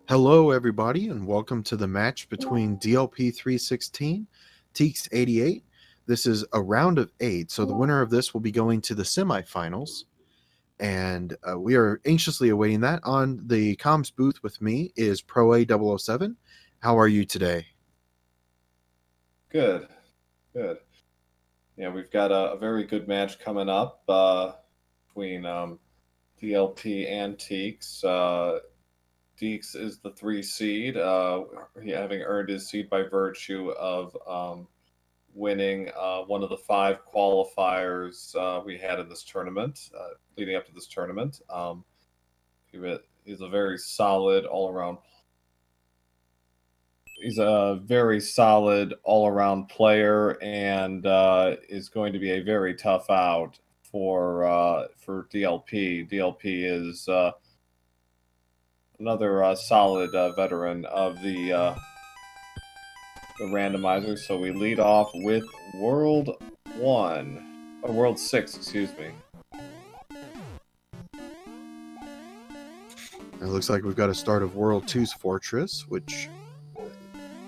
Hello, everybody, and welcome to the match between DLP316, TEEX88. This is a round of 8, so the winner of this will be going to the semifinals, and we are anxiously awaiting that. On the comms booth with me is ProA007. How are you today? Good, good. Yeah, we've got a very good match coming up between DLP and TEEX. TEEX is the 3 seed, having earned his seed by virtue of winning one of the 5 qualifiers we had in this tournament, leading up to this tournament. He's a very solid all-around. He's a very solid all-around player, and is going to be a very tough out for DLP. DLP is another solid veteran of the randomizer. So we lead off with World 1, or World 6, excuse me. It looks like we've got a start of World 2's Fortress, which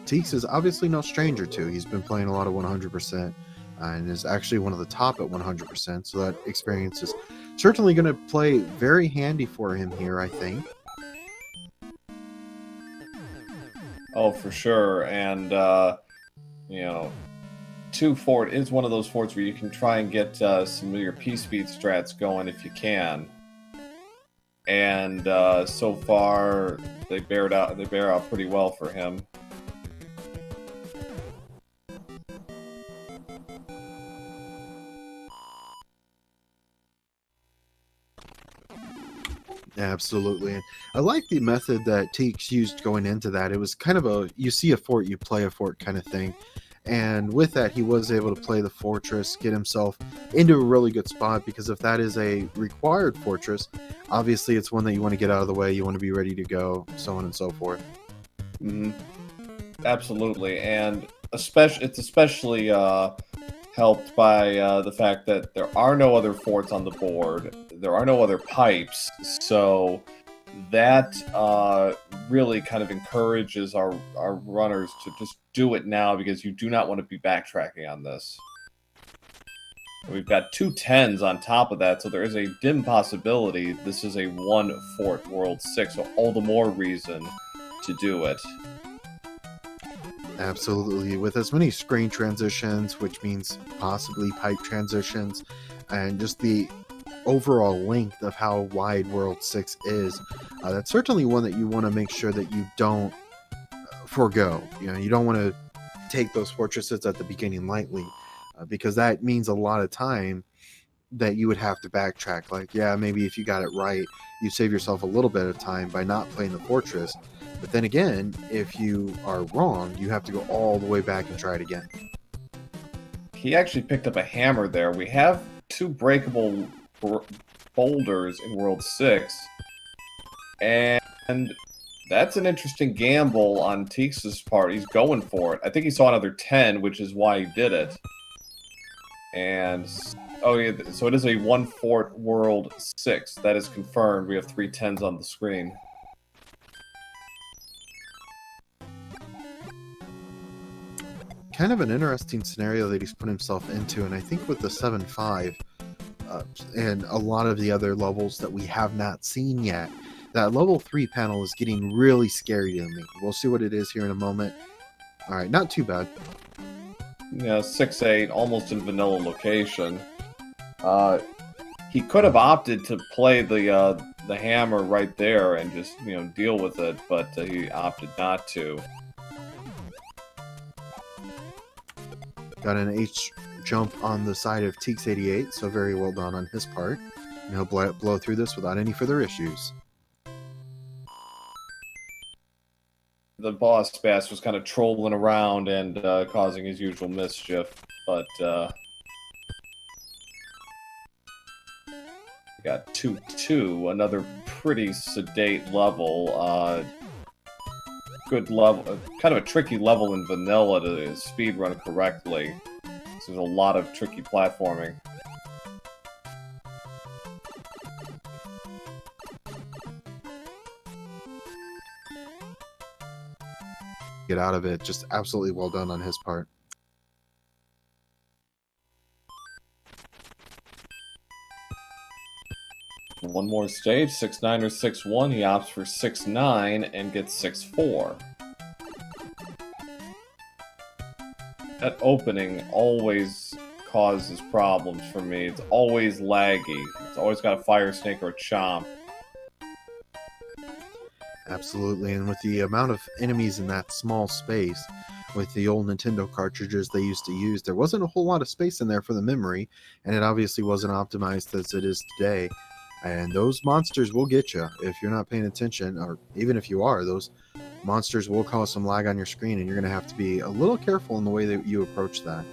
TEEX is obviously no stranger to. He's been playing a lot of 100%, and is actually one of the top at 100%, so that experience is certainly going to play very handy for him here, I think. Oh, for sure. And, you know, 2 fort is one of those forts where you can try and get some of your P-speed strats going if you can. And so far, they bear out pretty well for him. Absolutely. I like the method that TEEX used going into that. It was kind of a, you see a fort, you play a fort kind of thing. And with that, he was able to play the fortress, get himself into a really good spot, because if that is a required fortress, obviously it's one that you want to get out of the way, you want to be ready to go, so on and so forth. Mm-hmm. Absolutely. And it's especially helped by the fact that there are no other forts on the board. There are no other pipes, so that really kind of encourages our runners to just do it now, because you do not want to be backtracking on this. We've got 2 10s on top of that, so there is a dim possibility this is a 1 fort World 6, so all the more reason to do it. Absolutely. With as many screen transitions, which means possibly pipe transitions, and just the overall length of how wide World 6 is, that's certainly one that you want to make sure that you don't forego. You don't want to take those fortresses at the beginning lightly, because that means a lot of time that you would have to backtrack. Like, yeah, maybe if you got it right, you save yourself a little bit of time by not playing the fortress. But then again, if you are wrong, you have to go all the way back and try it again. He actually picked up a hammer there. We have 2 breakable boulders in World 6. And that's an interesting gamble on TEEX's part. He's going for it. I think he saw another 10, which is why he did it. And, oh yeah, so it is a 1 fort World 6. That is confirmed. We have 3 10s on the screen. Kind of an interesting scenario that he's put himself into, and I think with the 7-5 and a lot of the other levels that we have not seen yet, that level 3 panel is getting really scary to me. We'll see what it is here in a moment. All right, not too bad. Yeah, 6-8, almost in vanilla location. He could have opted to play the hammer right there and just, deal with it, but he opted not to. Got an H jump on the side of TEEX88, so very well done on his part. And he'll blow through this without any further issues. The boss bass was kind of trolling around and causing his usual mischief, but we got 2-2, another pretty sedate level. Good level, kind of a tricky level in vanilla to speedrun correctly. So there's a lot of tricky platforming. get out of it. Just absolutely well done on his part. One more stage, 6-9 or 6-1. He opts for 6-9 and gets 6-4. That opening always causes problems for me. It's always laggy. It's always got a fire snake or a chomp. Absolutely, and with the amount of enemies in that small space, with the old Nintendo cartridges they used to use, there wasn't a whole lot of space in there for the memory, and it obviously wasn't optimized as it is today. And those monsters will get you if you're not paying attention, or even if you are, those monsters will cause some lag on your screen, and you're going to have to be a little careful in the way that you approach that.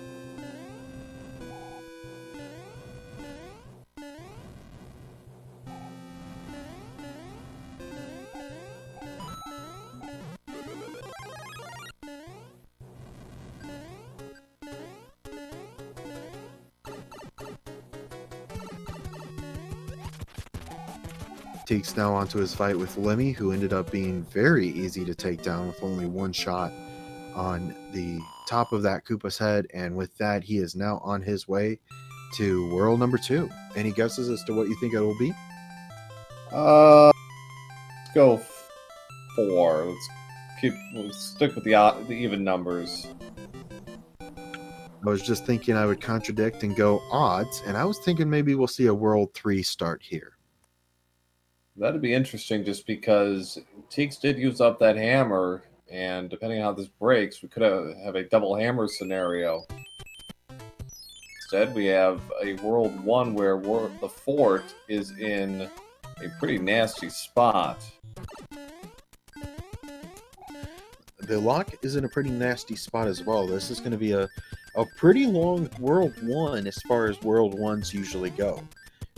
TEEX now onto his fight with Lemmy, who ended up being very easy to take down with only one shot on the top of that Koopa's head, and with that he is now on his way to world number 2. Any guesses as to what you think it will be? Let's go 4. Let's stick with the even numbers. I was just thinking I would contradict and go odds, and I was thinking maybe we'll see a world 3 start here. That'd be interesting just because TEEX did use up that hammer, and depending on how this breaks, we could have a double hammer scenario. Instead, we have a World 1 where the fort is in a pretty nasty spot. The lock is in a pretty nasty spot as well. This is going to be a pretty long World 1 as far as World 1s usually go.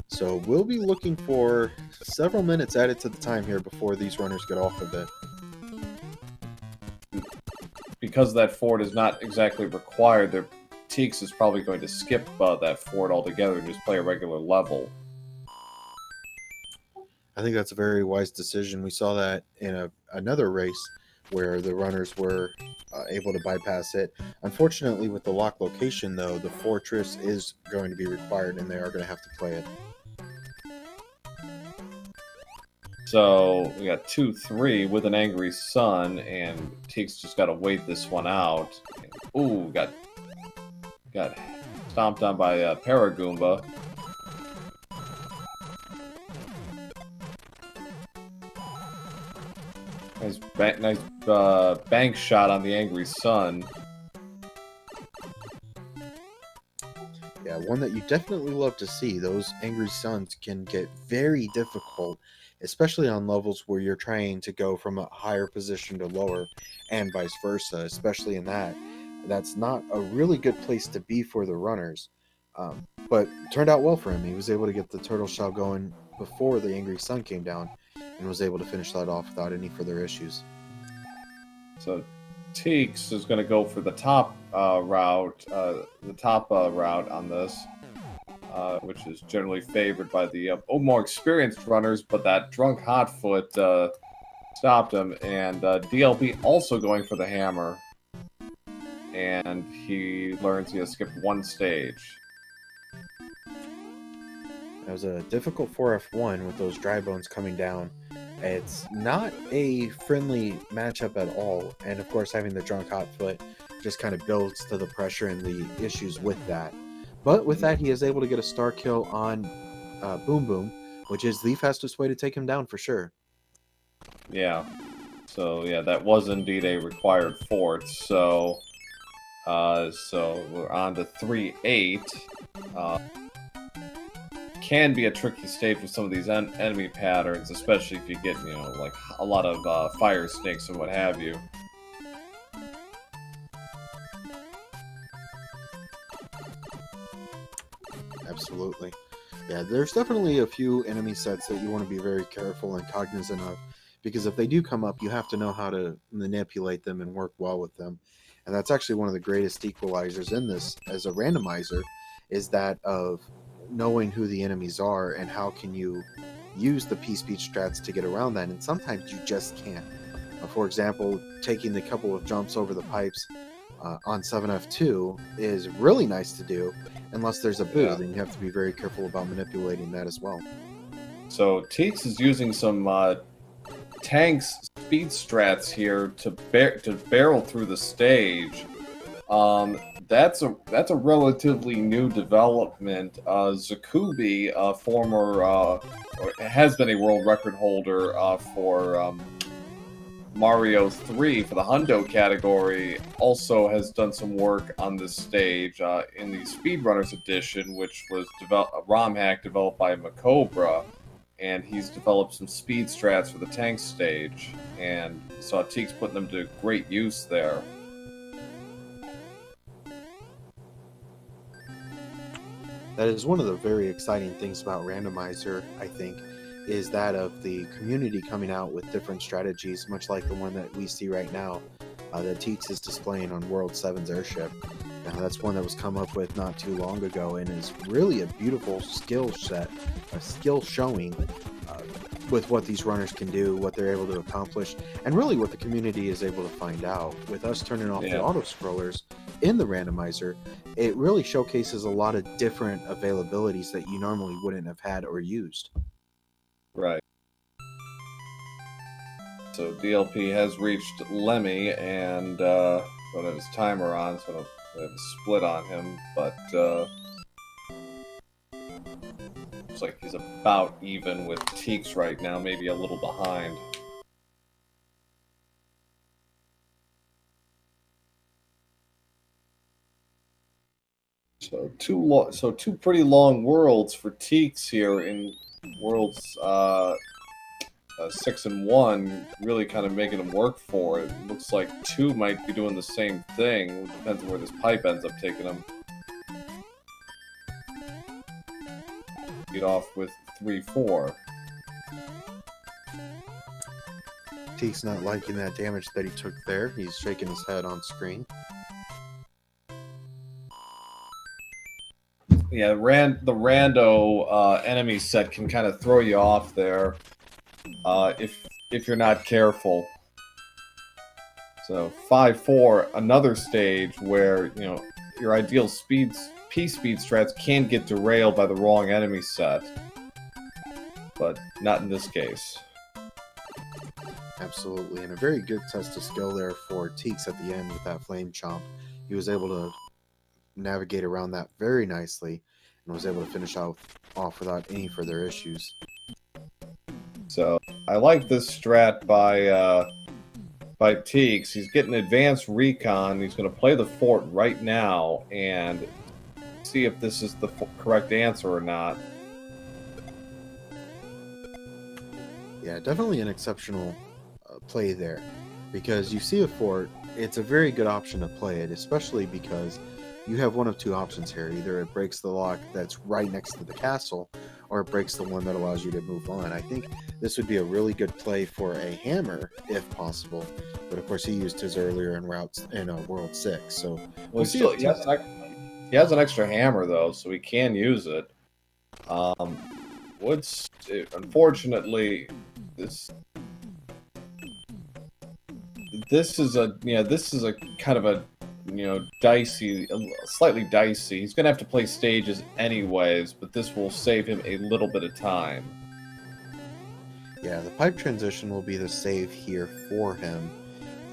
So we'll be looking for several minutes added to the time here before these runners get off of it. Because that fort is not exactly required, TEEX is probably going to skip that fort altogether and just play a regular level. I think that's a very wise decision. We saw that in another race where the runners were able to bypass it. Unfortunately, with the lock location, though, the fortress is going to be required, and they are going to have to play it. So we got 2-3 with an angry sun, and TEEX just got to wait this one out. Ooh, got stomped on by Paragoomba. Nice bank shot on the angry sun. Yeah, one that you definitely love to see. Those angry suns can get very difficult, especially on levels where you're trying to go from a higher position to lower, and vice versa, especially in that. That's not a really good place to be for the runners. But it turned out well for him. He was able to get the turtle shell going before the angry sun came down, and was able to finish that off without any further issues. So TEEX is going to go for the top route on this, which is generally favored by the more experienced runners, but that drunk Hotfoot stopped him, and DLP also going for the hammer, and he learns he has skipped one stage. That was a difficult 4F1 with those dry bones coming down. It's not a friendly matchup at all, and of course having the drunk Hotfoot just kind of builds to the pressure and the issues with that. But with that, he is able to get a star kill on Boom Boom, which is the fastest way to take him down for sure. Yeah. So yeah, that was indeed a required fort. So we're on to 3-8. Can be a tricky stage with some of these enemy patterns, especially if you get, like a lot of fire snakes and what have you. Absolutely. Yeah, there's definitely a few enemy sets that you want to be very careful and cognizant of, because if they do come up, you have to know how to manipulate them and work well with them. And that's actually one of the greatest equalizers in this as a randomizer, is that of knowing who the enemies are and how can you use the P-Speed strats to get around that, and sometimes you just can't. For example, taking the couple of jumps over the pipes on 7F2 is really nice to do, unless there's a booth, and you have to be very careful about manipulating that as well. So TEEX is using some tanks speed strats here to barrel through the stage. That's a relatively new development. Zakubi, has been a world record holder for Mario 3 for the Hundo category, also has done some work on this stage in the Speedrunners edition, which was a ROM hack developed by Macobra, and he's developed some speed strats for the tank stage, and saw TEEX putting them to great use there. That is one of the very exciting things about Randomizer, I think, is that of the community coming out with different strategies, much like the one that we see right now that TEEX is displaying on World 7's airship. Now, that's one that was come up with not too long ago and is really a beautiful skill set, a skill showing with what these runners can do, what they're able to accomplish, and really what the community is able to find out. With us turning off the auto-scrollers in the Randomizer, it really showcases a lot of different availabilities that you normally wouldn't have had or used. Right. So DLP has reached Lemmy, and I don't have his timer on, so I don't have a split on him, but looks like he's about even with TEEX right now, maybe a little behind. So two pretty long worlds for TEEX here in Worlds 6 and 1, really kind of making them work for it. Looks like 2 might be doing the same thing. It depends on where this pipe ends up taking them. Get off with 3-4. TEEX not liking that damage that he took there. He's shaking his head on screen. Yeah, the rando enemy set can kind of throw you off there if you're not careful. So 5-4, another stage where your ideal P-speed strats can get derailed by the wrong enemy set, but not in this case. Absolutely, and a very good test of skill there for TEEX at the end with that flame chomp. He was able to navigate around that very nicely and was able to finish off without any further issues. So I like this strat by TEEX. He's getting advanced recon. He's going to play the fort right now and see if this is the correct answer or not. Yeah, definitely an exceptional play there, because you see a fort, it's a very good option to play it, especially because you have one of two options here. Either it breaks the lock that's right next to the castle, or it breaks the one that allows you to move on. I think this would be a really good play for a hammer, if possible. But of course, he used his earlier in World 6. So we'll see. He has an extra hammer though, so he can use it. Unfortunately, this is a kind of a slightly dicey. He's gonna have to play stages anyways, but this will save him a little bit of time. Yeah, the pipe transition will be the save here for him,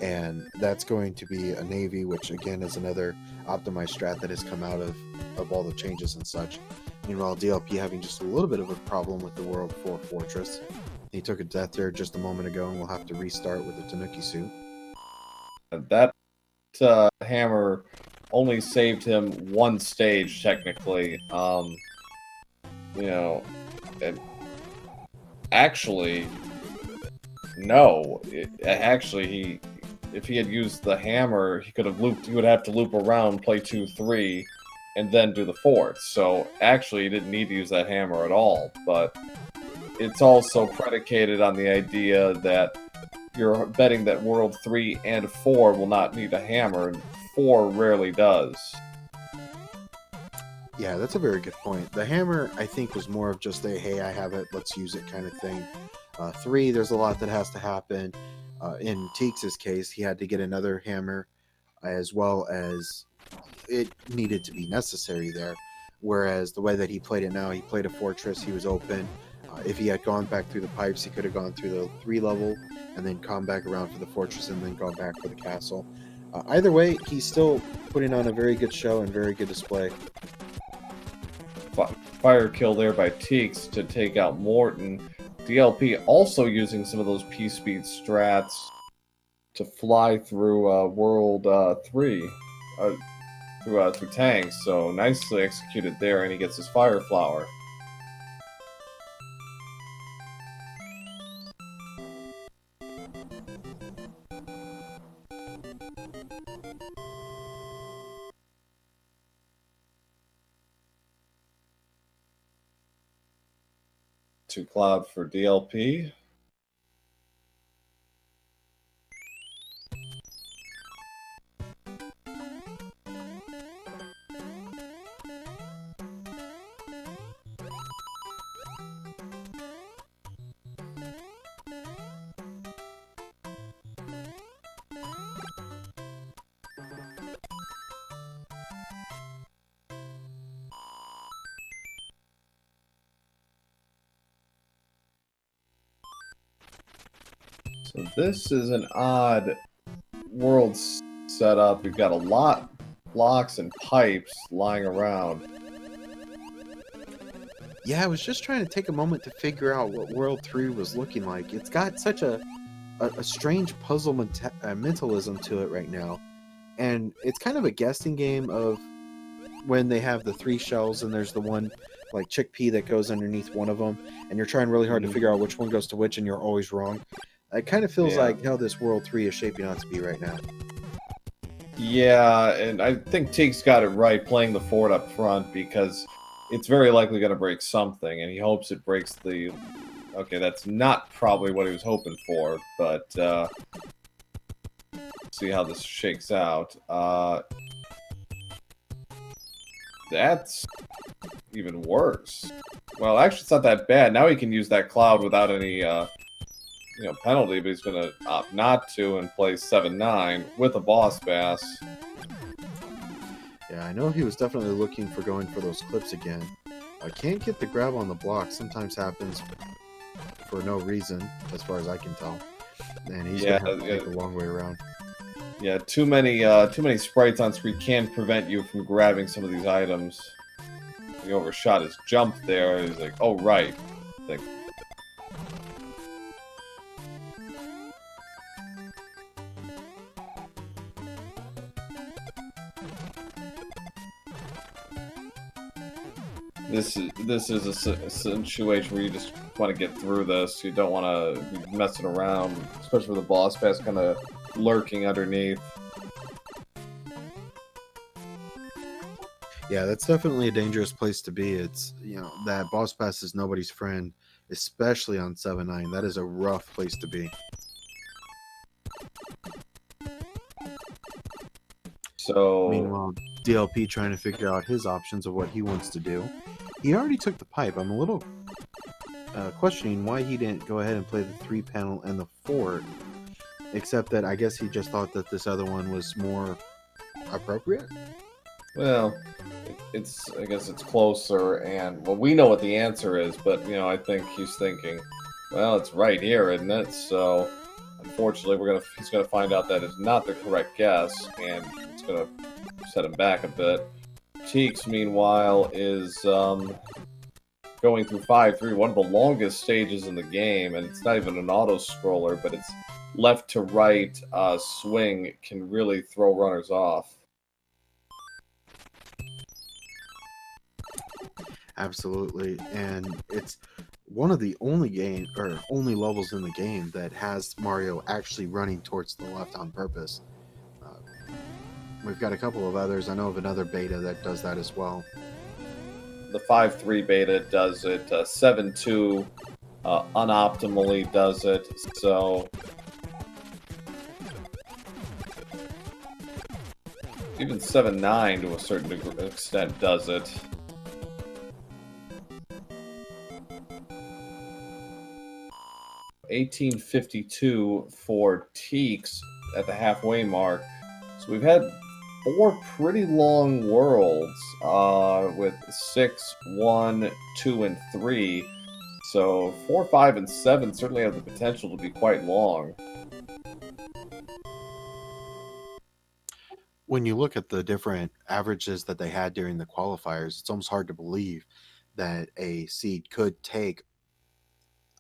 and that's going to be a Navy, which again is another optimized strat that has come out of all the changes and such. Meanwhile, DLP having just a little bit of a problem with the World 4 Fortress. He took a death there just a moment ago, and will have to restart with the Tanuki suit. That hammer only saved him one stage, technically. Actually, no. If he had used the hammer, he would have to loop around, play 2-3, and then do the fort. So actually, he didn't need to use that hammer at all. But it's also predicated on the idea that you're betting that World 3 and 4 will not need a hammer, and 4 rarely does. Yeah, that's a very good point. The hammer, I think, was more of just a, hey, I have it, let's use it kind of thing. 3, there's a lot that has to happen. In Teeks' case, he had to get another hammer, as well as it needed to be necessary there. Whereas the way that he played it now, he played a fortress, he was open. If he had gone back through the pipes, he could have gone through the 3 level and then come back around for the fortress and then gone back for the castle. Either way, he's still putting on a very good show and very good display. Fire kill there by Teeks to take out Morton. DLP also using some of those P-speed strats to fly through World 3, through tanks. So nicely executed there, and he gets his Fire Flower. To Cloud for DLP. So this is an odd world setup. We've got a lot of blocks and pipes lying around. Yeah, I was just trying to take a moment to figure out what World 3 was looking like. It's got such a strange puzzle mentalism to it right now. And it's kind of a guessing game of when they have the 3 shells and there's the one like chickpea that goes underneath one of them, and you're trying really hard to figure out which one goes to which, and you're always wrong. It kind of feels like how this World 3 is shaping out to be right now. Yeah, and I think Teeks got it right playing the fort up front, because it's very likely going to break something, and he hopes it breaks the... Okay, that's not probably what he was hoping for, but see how this shakes out. That's even worse. Well, actually, it's not that bad. Now he can use that cloud without any penalty, but he's going to opt not to and play 7-9 with a boss bass. Yeah, I know he was definitely looking for going for those clips again. I can't get the grab on the block. Sometimes happens for no reason, as far as I can tell. And he's going to have to take a long way around. Yeah, too many sprites on screen can prevent you from grabbing some of these items. He overshot his jump there. He's like, oh, right. Like, This is a situation where you just want to get through this. You don't want to be messing around, especially with the boss pass kind of lurking underneath. Yeah, that's definitely a dangerous place to be. It's, that boss pass is nobody's friend, especially on 7-9. That is a rough place to be. So meanwhile, DLP trying to figure out his options of what he wants to do. He already took the pipe. I'm a little questioning why he didn't go ahead and play the 3-panel and the fort, except that I guess he just thought that this other one was more appropriate. Well, I guess it's closer, and well, we know what the answer is, but I think he's thinking, well, it's right here, isn't it? So unfortunately, he's gonna find out that it's not the correct guess, and it's gonna set him back a bit. Teeks, meanwhile, is going through 5-3, one of the longest stages in the game, and it's not even an auto-scroller, but it's left to right swing can really throw runners off. Absolutely, and it's one of the only only levels in the game that has Mario actually running towards the left on purpose. We've got a couple of others. I know of another beta that does that as well. The 5.3 beta does it. 7.2 unoptimally does it. So even 7.9 to a certain extent does it. 1852 for Teeks at the halfway mark. So we've had 4 pretty long worlds with 6, 1, 2, and 3. So 4, 5, and 7 certainly have the potential to be quite long. When you look at the different averages that they had during the qualifiers, it's almost hard to believe that a seed could take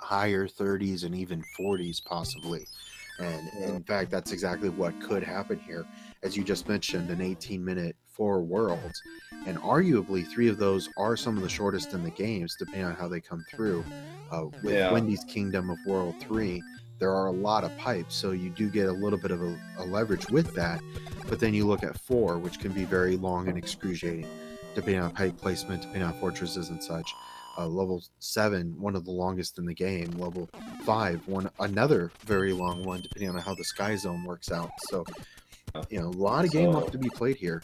higher 30s and even 40s possibly. And in fact, that's exactly what could happen here. As you just mentioned, an 18-minute 4 worlds, and arguably 3 of those are some of the shortest in the games, depending on how they come through. With Wendy's Kingdom of World 3, there are a lot of pipes, so you do get a little bit of a leverage with that. But then you look at 4, which can be very long and excruciating, depending on pipe placement, depending on fortresses and such. Level 7, one of the longest in the game. Level 5, another very long one, depending on how the sky zone works out. So, a lot of game left to be played here.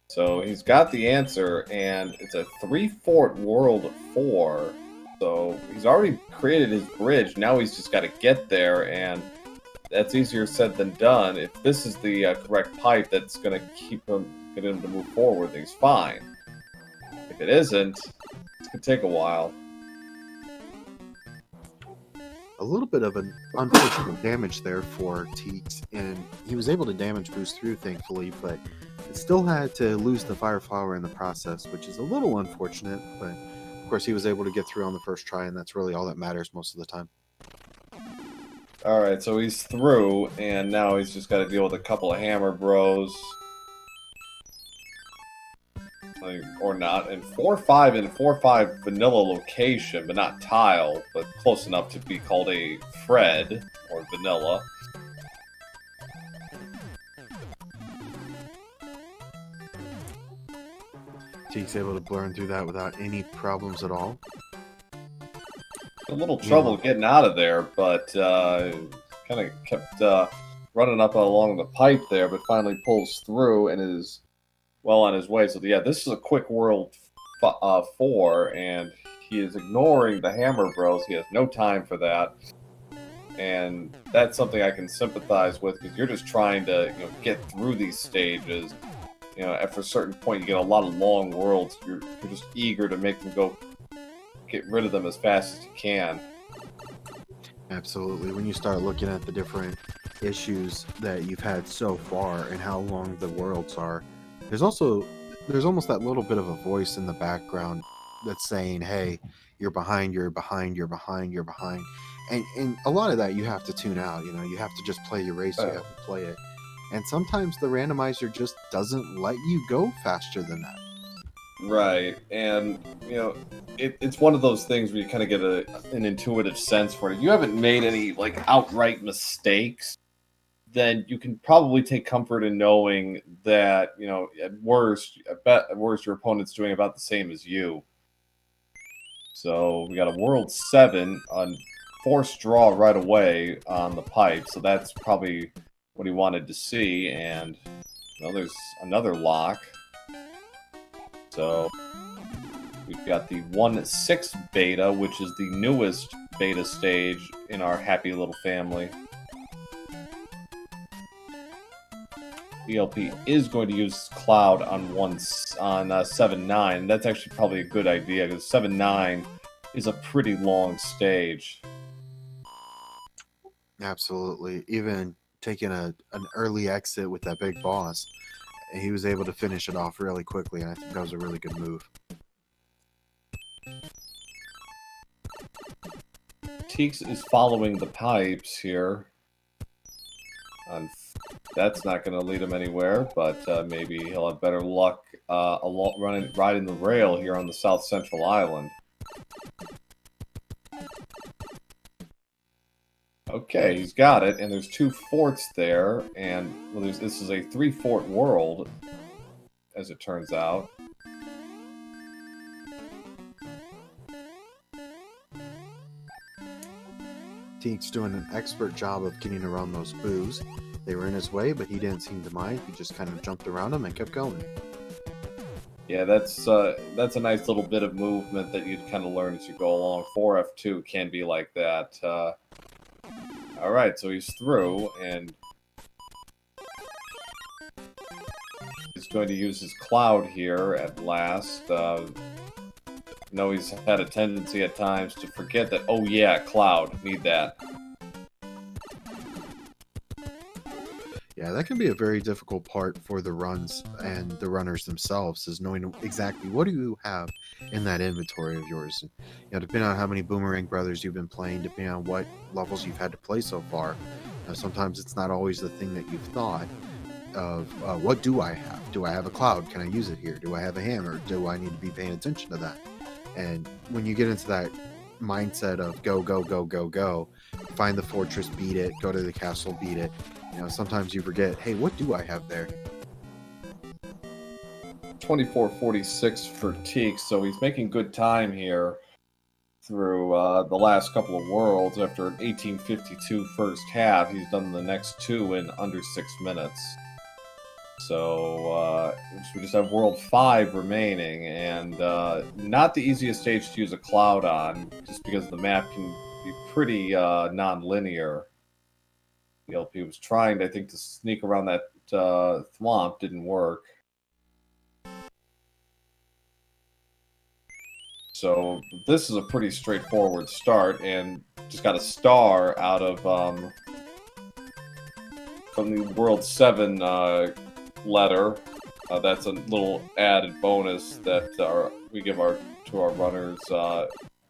So he's got the answer, and it's a 3-fort world 4. So he's already created his bridge. Now he's just got to get there, and that's easier said than done. If this is the correct pipe that's going to get him to move forward, then he's fine. If it isn't, it's going to take a while. A little bit of an unfortunate damage there for Teeks, and he was able to damage boost through, thankfully, but it still had to lose the Fire Flower in the process, which is a little unfortunate, but of course he was able to get through on the first try, and that's really all that matters most of the time. Alright, so he's through, and now he's just got to deal with a couple of hammer bros. Or not. And 4-5 in 4-5 vanilla location, but not tile, but close enough to be called a Fred, or vanilla. Teeks able to burn through that without any problems at all. A little trouble getting out of there, but kind of kept running up along the pipe there, but finally pulls through and is well on his way. So yeah, this is a quick world 4, and he is ignoring the hammer bros. He has no time for that, and that's something I can sympathize with, because you're just trying to get through these stages. After a certain point, you get a lot of long worlds. You're just eager to make them get rid of them as fast as you can. Absolutely. When you start looking at the different issues that you've had so far and how long the worlds are, there's almost that little bit of a voice in the background that's saying, hey, you're behind, you're behind, you're behind, you're behind. And a lot of that you have to tune out. You have to just play your race, you have to play it. And sometimes the randomizer just doesn't let you go faster than that. Right, and it's one of those things where you kind of get an intuitive sense for it. If you haven't made any outright mistakes, then you can probably take comfort in knowing that at worst your opponent's doing about the same as you. So we got a World 7 on forced draw right away on the pipe, so that's probably what he wanted to see, and there's another lock. So we've got the 1.6 beta, which is the newest beta stage in our happy little family. DLP is going to use Cloud on 7.9. That's actually probably a good idea, because 7.9 is a pretty long stage. Absolutely. Even taking an early exit with that big boss, he was able to finish it off really quickly, and I think that was a really good move. Teeks is following the pipes here. That's not going to lead him anywhere, but maybe he'll have better luck riding the rail here on the South Central Island. Okay, he's got it, and there's 2 forts there, and this is a 3-fort world, as it turns out. Teeks doing an expert job of getting around those boos. They were in his way, but he didn't seem to mind. He just kind of jumped around them and kept going. Yeah, that's a nice little bit of movement that you'd kind of learn as you go along. 4F2 can be like that. All right, so he's through, and he's going to use his cloud here at last. No, he's had a tendency at times to forget that, oh yeah, cloud, need that. Yeah, that can be a very difficult part for the runs and the runners themselves, is knowing exactly what do you have in that inventory of yours. And, depending on how many Boomerang Brothers you've been playing, depending on what levels you've had to play so far, sometimes it's not always the thing that you've thought of. What do I have? Do I have a cloud? Can I use it here? Do I have a hammer? Do I need to be paying attention to that? And when you get into that mindset of go, go, go, go, go, find the fortress, beat it, go to the castle, beat it, sometimes you forget, hey, what do I have there? 2446 for TEEX, so he's making good time here through the last couple of worlds. After an 1852 first half, he's done the next two in under 6 minutes. So we just have World 5 remaining, and not the easiest stage to use a cloud on, just because the map can be pretty non-linear. DLP was trying, I think, to sneak around that thwomp, didn't work. So this is a pretty straightforward start, and just got a star out of from the World 7 letter. That's a little added bonus that we give to our runners.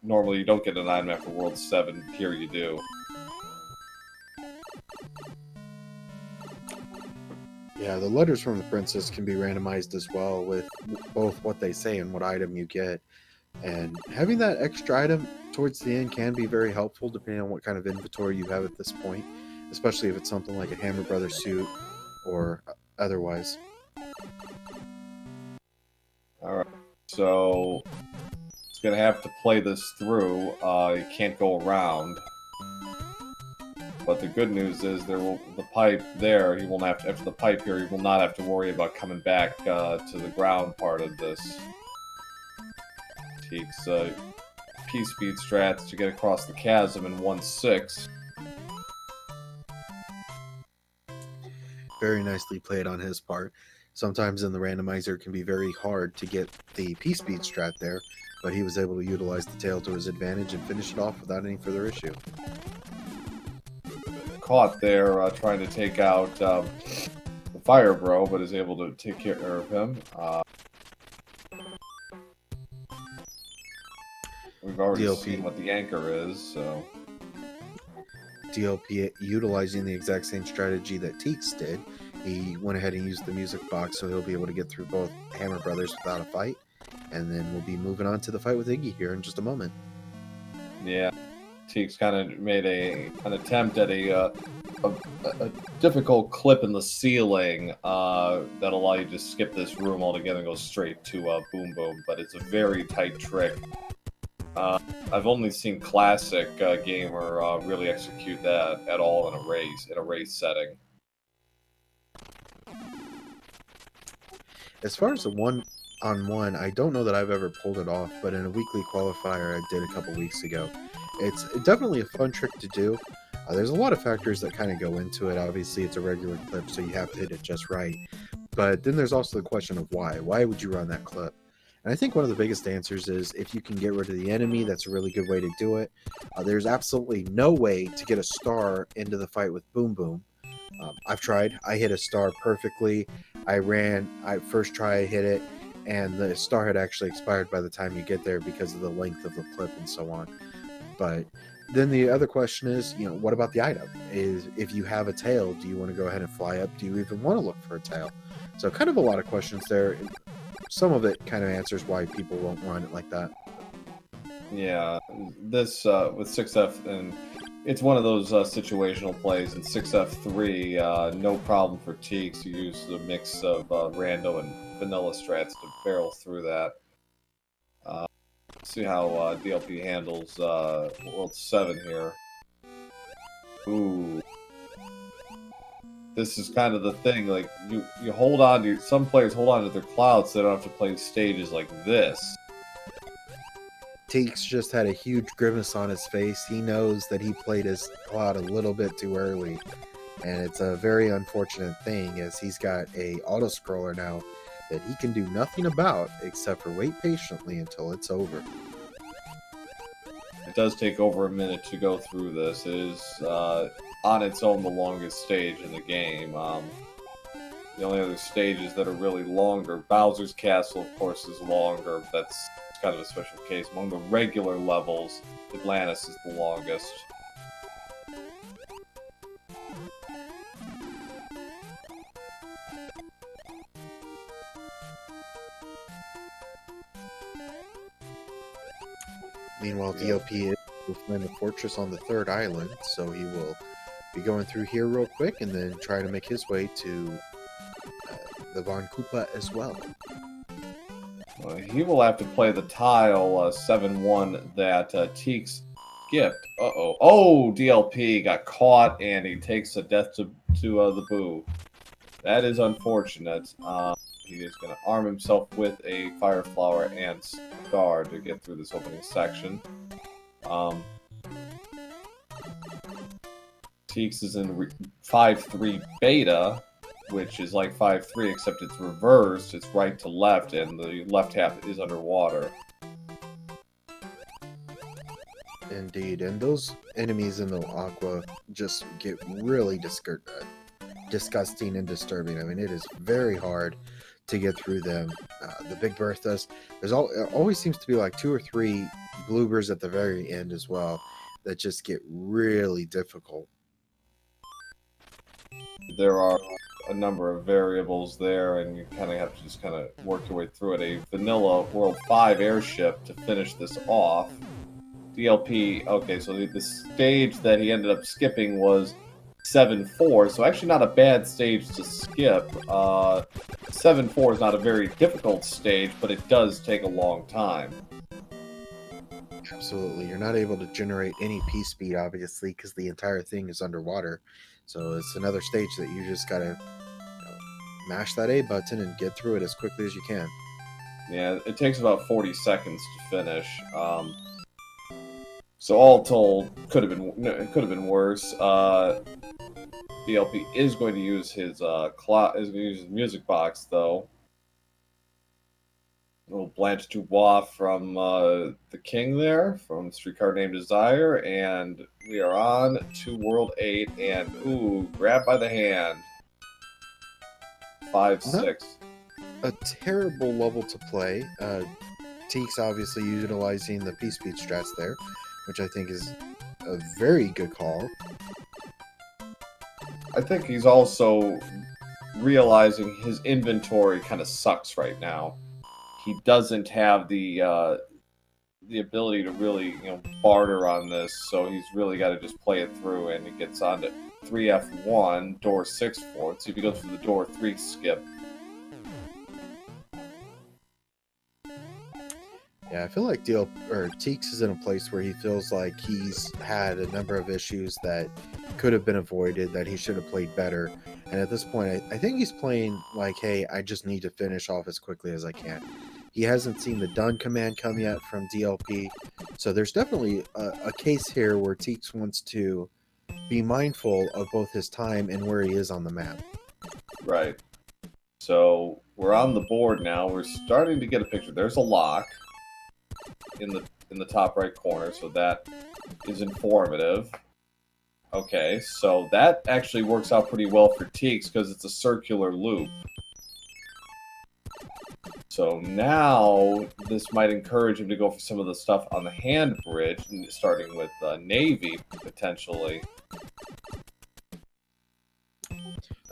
Normally you don't get an item after World 7, here you do. Yeah, the letters from the princess can be randomized as well, with both what they say and what item you get. And having that extra item towards the end can be very helpful depending on what kind of inventory you have at this point, especially if it's something like a Hammer Brothers suit or otherwise. Alright, so he's going to have to play this through. He can't go around. But the good news is the pipe there, he won't have to, after the pipe here, he will not have to worry about coming back to the ground part of this. Takes P-speed strats to get across the chasm in 1/6. Very nicely played on his part. Sometimes in the randomizer it can be very hard to get the P-speed strat there, but he was able to utilize the tail to his advantage and finish it off without any further issue. Caught there trying to take out the Fire Bro, but is able to take care of him. We've already seen what the anchor is, so... DLP utilizing the exact same strategy that TEEX did. He went ahead and used the music box, so he'll be able to get through both Hammer Brothers without a fight. And then we'll be moving on to the fight with Iggy here in just a moment. Yeah, TEEX kind of made an attempt at a difficult clip in the ceiling that allow you to skip this room altogether and go straight to Boom Boom, but it's a very tight trick. I've only seen Classic Gamer really execute that at all in a race setting. As far as the one-on-one, I don't know that I've ever pulled it off, but in a weekly qualifier I did a couple weeks ago. It's definitely a fun trick to do. There's a lot of factors that kind of go into it. Obviously, it's a regular clip, so you have to hit it just right. But then there's also the question of why. Why would you run that clip? And I think one of the biggest answers is if you can get rid of the enemy, that's a really good way to do it. There's absolutely no way to get a star into the fight with Boom Boom. I've tried. I hit a star perfectly. First try I hit it, and the star had actually expired by the time you get there because of the length of the clip and so on. But then the other question is, what about the item? Is if you have a tail, do you want to go ahead and fly up? Do you even want to look for a tail? So kind of a lot of questions there. Some of it kind of answers why people won't run it like that. Yeah, this with 6F, and it's one of those situational plays. In 6F3, no problem for TEEX. You use the mix of rando and vanilla strats to barrel through that. See how DLP handles World 7 here. Ooh. this is kind of the thing. Like you hold on to some players hold on to their clouds, so they don't have to play stages like this. Teeks just had a huge grimace on his face. He knows that he played his cloud a little bit too early, and it's a very unfortunate thing as he's got a auto scroller now that he can do nothing about except for wait patiently until it's over. It does take over a minute to go through this. It is on its own the longest stage in the game. The only other stages that are really longer, Bowser's Castle, of course, is longer. That's kind of a special case. Among the regular levels, Atlantis is the longest. Meanwhile, DLP will find the fortress on the third island, so he will be going through here real quick and then try to make his way to the Von Koopa as well. He will have to play the tile 7-1 that Teeks skipped. Uh-oh. Oh, DLP got caught, and he takes a death to the boo. That is unfortunate. He is going to arm himself with a Fire Flower and Star to get through this opening section. Teeks is in 5-3 beta, which is like 5-3, except it's reversed. It's right to left, and the left half is underwater. Indeed, and those enemies in the aqua just get really disgusting and disturbing. I mean, it is very hard to get through them. The Big Berthas, it always seems to be like 2 or 3 bloopers at the very end as well that just get really difficult. There are a number of variables there, and you kind of have to just kind of work your way through it. A vanilla World 5 airship to finish this off. DLP, okay, so the stage that he ended up skipping was 7-4, so actually not a bad stage to skip. 7-4 is not a very difficult stage, but it does take a long time. Absolutely. You're not able to generate any P speed, obviously, because the entire thing is underwater. So it's another stage that you just gotta mash that A button and get through it as quickly as you can. Yeah, it takes about 40 seconds to finish. So all told, it could have been worse. DLP is going to use his music box though. A little Blanche Dubois from the King there, from Streetcar Named Desire, and we are on to World 8, and ooh, grab by the hand. 5-6. A terrible level to play. Teeks obviously utilizing the P-Speed strats there, which I think is a very good call. I think he's also realizing his inventory kind of sucks right now. He doesn't have the ability to really, barter on this, so he's really got to just play it through, and he gets on to 3F1, door 6-4. Let's see if he goes for the door 3 skip. Yeah, I feel like Teeks is in a place where he feels like he's had a number of issues that could have been avoided, that he should have played better. And at this point, I think he's playing like, hey, I just need to finish off as quickly as I can. He hasn't seen the done command come yet from DLP. So there's definitely a case here where Teeks wants to be mindful of both his time and where he is on the map. Right. So we're on the board now. We're starting to get a picture. There's a lock in the top right corner, so that is informative. Okay, so that actually works out pretty well for Teeks because it's a circular loop. So now this might encourage him to go for some of the stuff on the hand bridge, starting with Navy, potentially.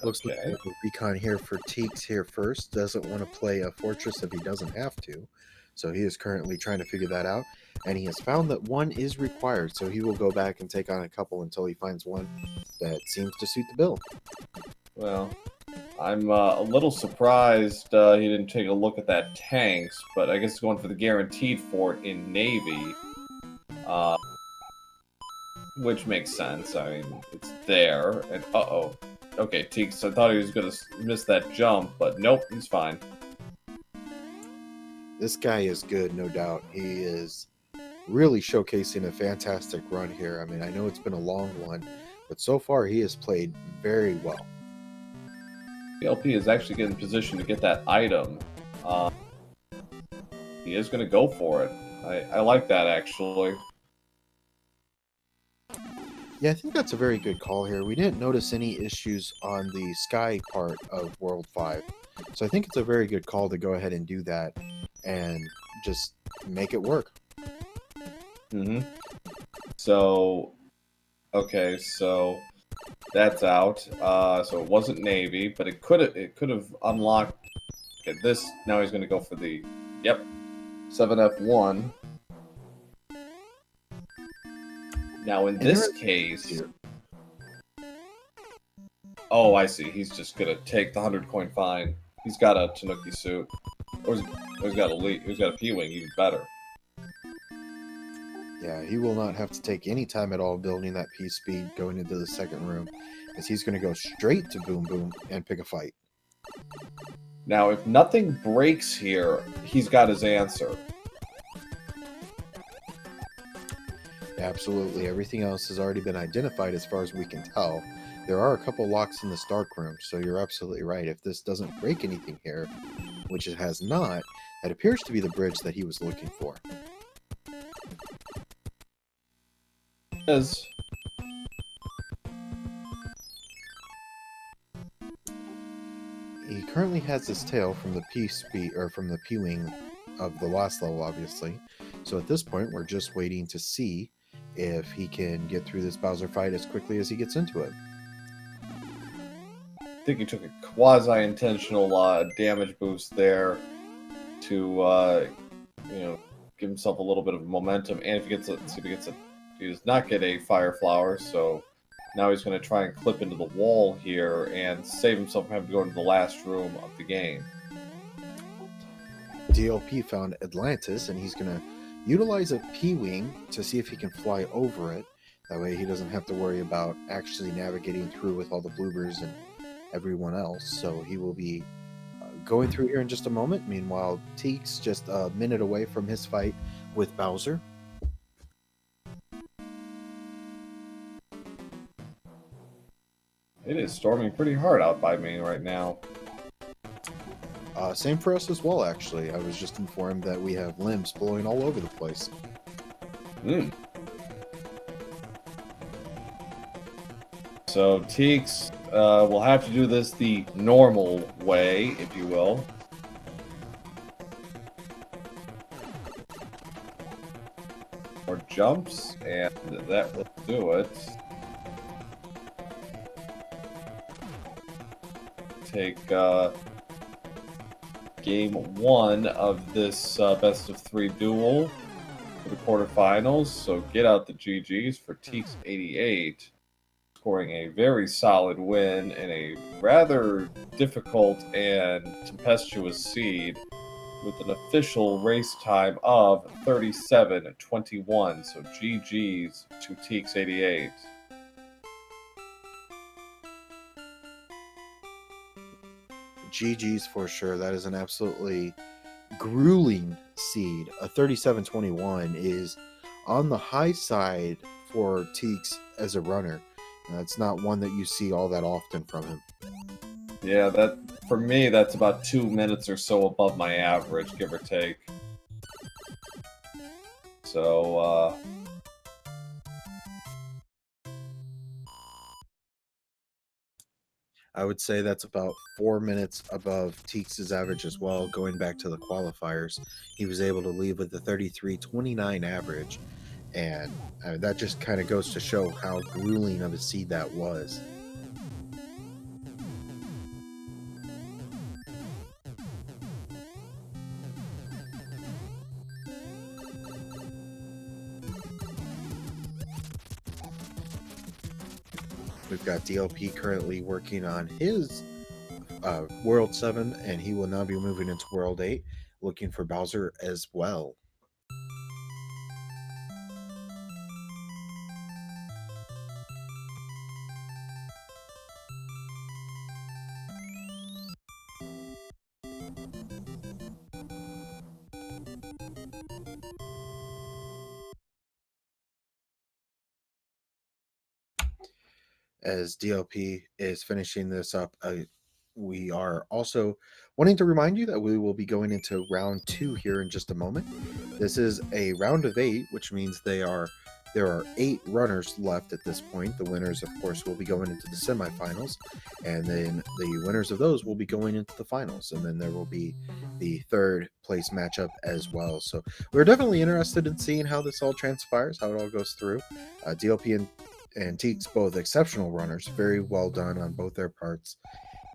Looks like a recon here for Teeks here first. Doesn't want to play a fortress if he doesn't have to. So he is currently trying to figure that out. And he has found that one is required. So he will go back and take on a couple until he finds one that seems to suit the bill. Well, I'm a little surprised he didn't take a look at that tanks, but I guess he's going for the guaranteed fort in Navy. Which makes sense. I mean, it's there. And uh-oh. Okay, Teeks, I thought he was going to miss that jump, but nope, he's fine. This guy is good, no doubt. He is really showcasing a fantastic run here. I mean, I know it's been a long one, but so far he has played very well. DLP is actually getting in position to get that item. He is going to go for it. I like that, actually. Yeah, I think that's a very good call here. We didn't notice any issues on the sky part of World 5. So I think it's a very good call to go ahead and do that and just make it work. Mm-hmm. So, okay, so that's out. So it wasn't Navy, but it could have unlocked. Okay, this now he's going to go for the 7F1. Now in this case, oh, I see. He's just going to take the 100-coin fine. He's got a Tanuki suit, or he's got a P-wing, even better. Yeah, he will not have to take any time at all building that P-speed going into the second room, as he's going to go straight to Boom Boom and pick a fight. Now, if nothing breaks here, he's got his answer. Absolutely, everything else has already been identified as far as we can tell. There are a couple locks in the Stark room, so you're absolutely right. If this doesn't break anything here, which it has not, that appears to be the bridge that he was looking for. Is he currently has his tail from the P-speed, or from the P-wing of the last level, obviously. So at this point, we're just waiting to see if he can get through this Bowser fight as quickly as he gets into it. I think he took a quasi-intentional damage boost there to, give himself a little bit of momentum. And if he he does not get a Fire Flower, so now he's going to try and clip into the wall here and save himself from having to go into the last room of the game. DLP found Atlantis, and he's going to utilize a P-wing to see if he can fly over it. That way he doesn't have to worry about actually navigating through with all the bloopers and everyone else. So he will be going through here in just a moment. Meanwhile, TEEX just a minute away from his fight with Bowser. It is storming pretty hard out by me right now. Same for us as well, actually. I was just informed that we have limbs blowing all over the place. So TEEX will have to do this the normal way, if you will. More jumps, and that will do it. Take game 1 of this best of 3 duel for the quarterfinals. So get out the GGs for TEEX88, scoring a very solid win in a rather difficult and tempestuous seed with an official race time of 37:21. So GGs to TEEX88. GG's for sure. That is an absolutely grueling seed. A 37-21 is on the high side for TEEX as a runner. That's not one that you see all that often from him. Yeah, that for me, that's about 2 minutes or so above my average, give or take. So, I would say that's about 4 minutes above TEEX's average as well. Going back to the qualifiers, he was able to leave with a 33-29 average, and that just kind of goes to show how grueling of a seed that was. We've got DLP currently working on his World 7, and he will now be moving into World 8, looking for Bowser as well. as DLP is finishing this up, we are also wanting to remind you that we will be going into round 2 here in just a moment. This is a round of 8, which means there are 8 runners left at this point. The winners, of course, will be going into the semifinals, and then the winners of those will be going into the finals, and then there will be the third place matchup as well. So we're definitely interested in seeing how this all transpires, how it all goes through. DLP and TEEX, both exceptional runners, very well done on both their parts.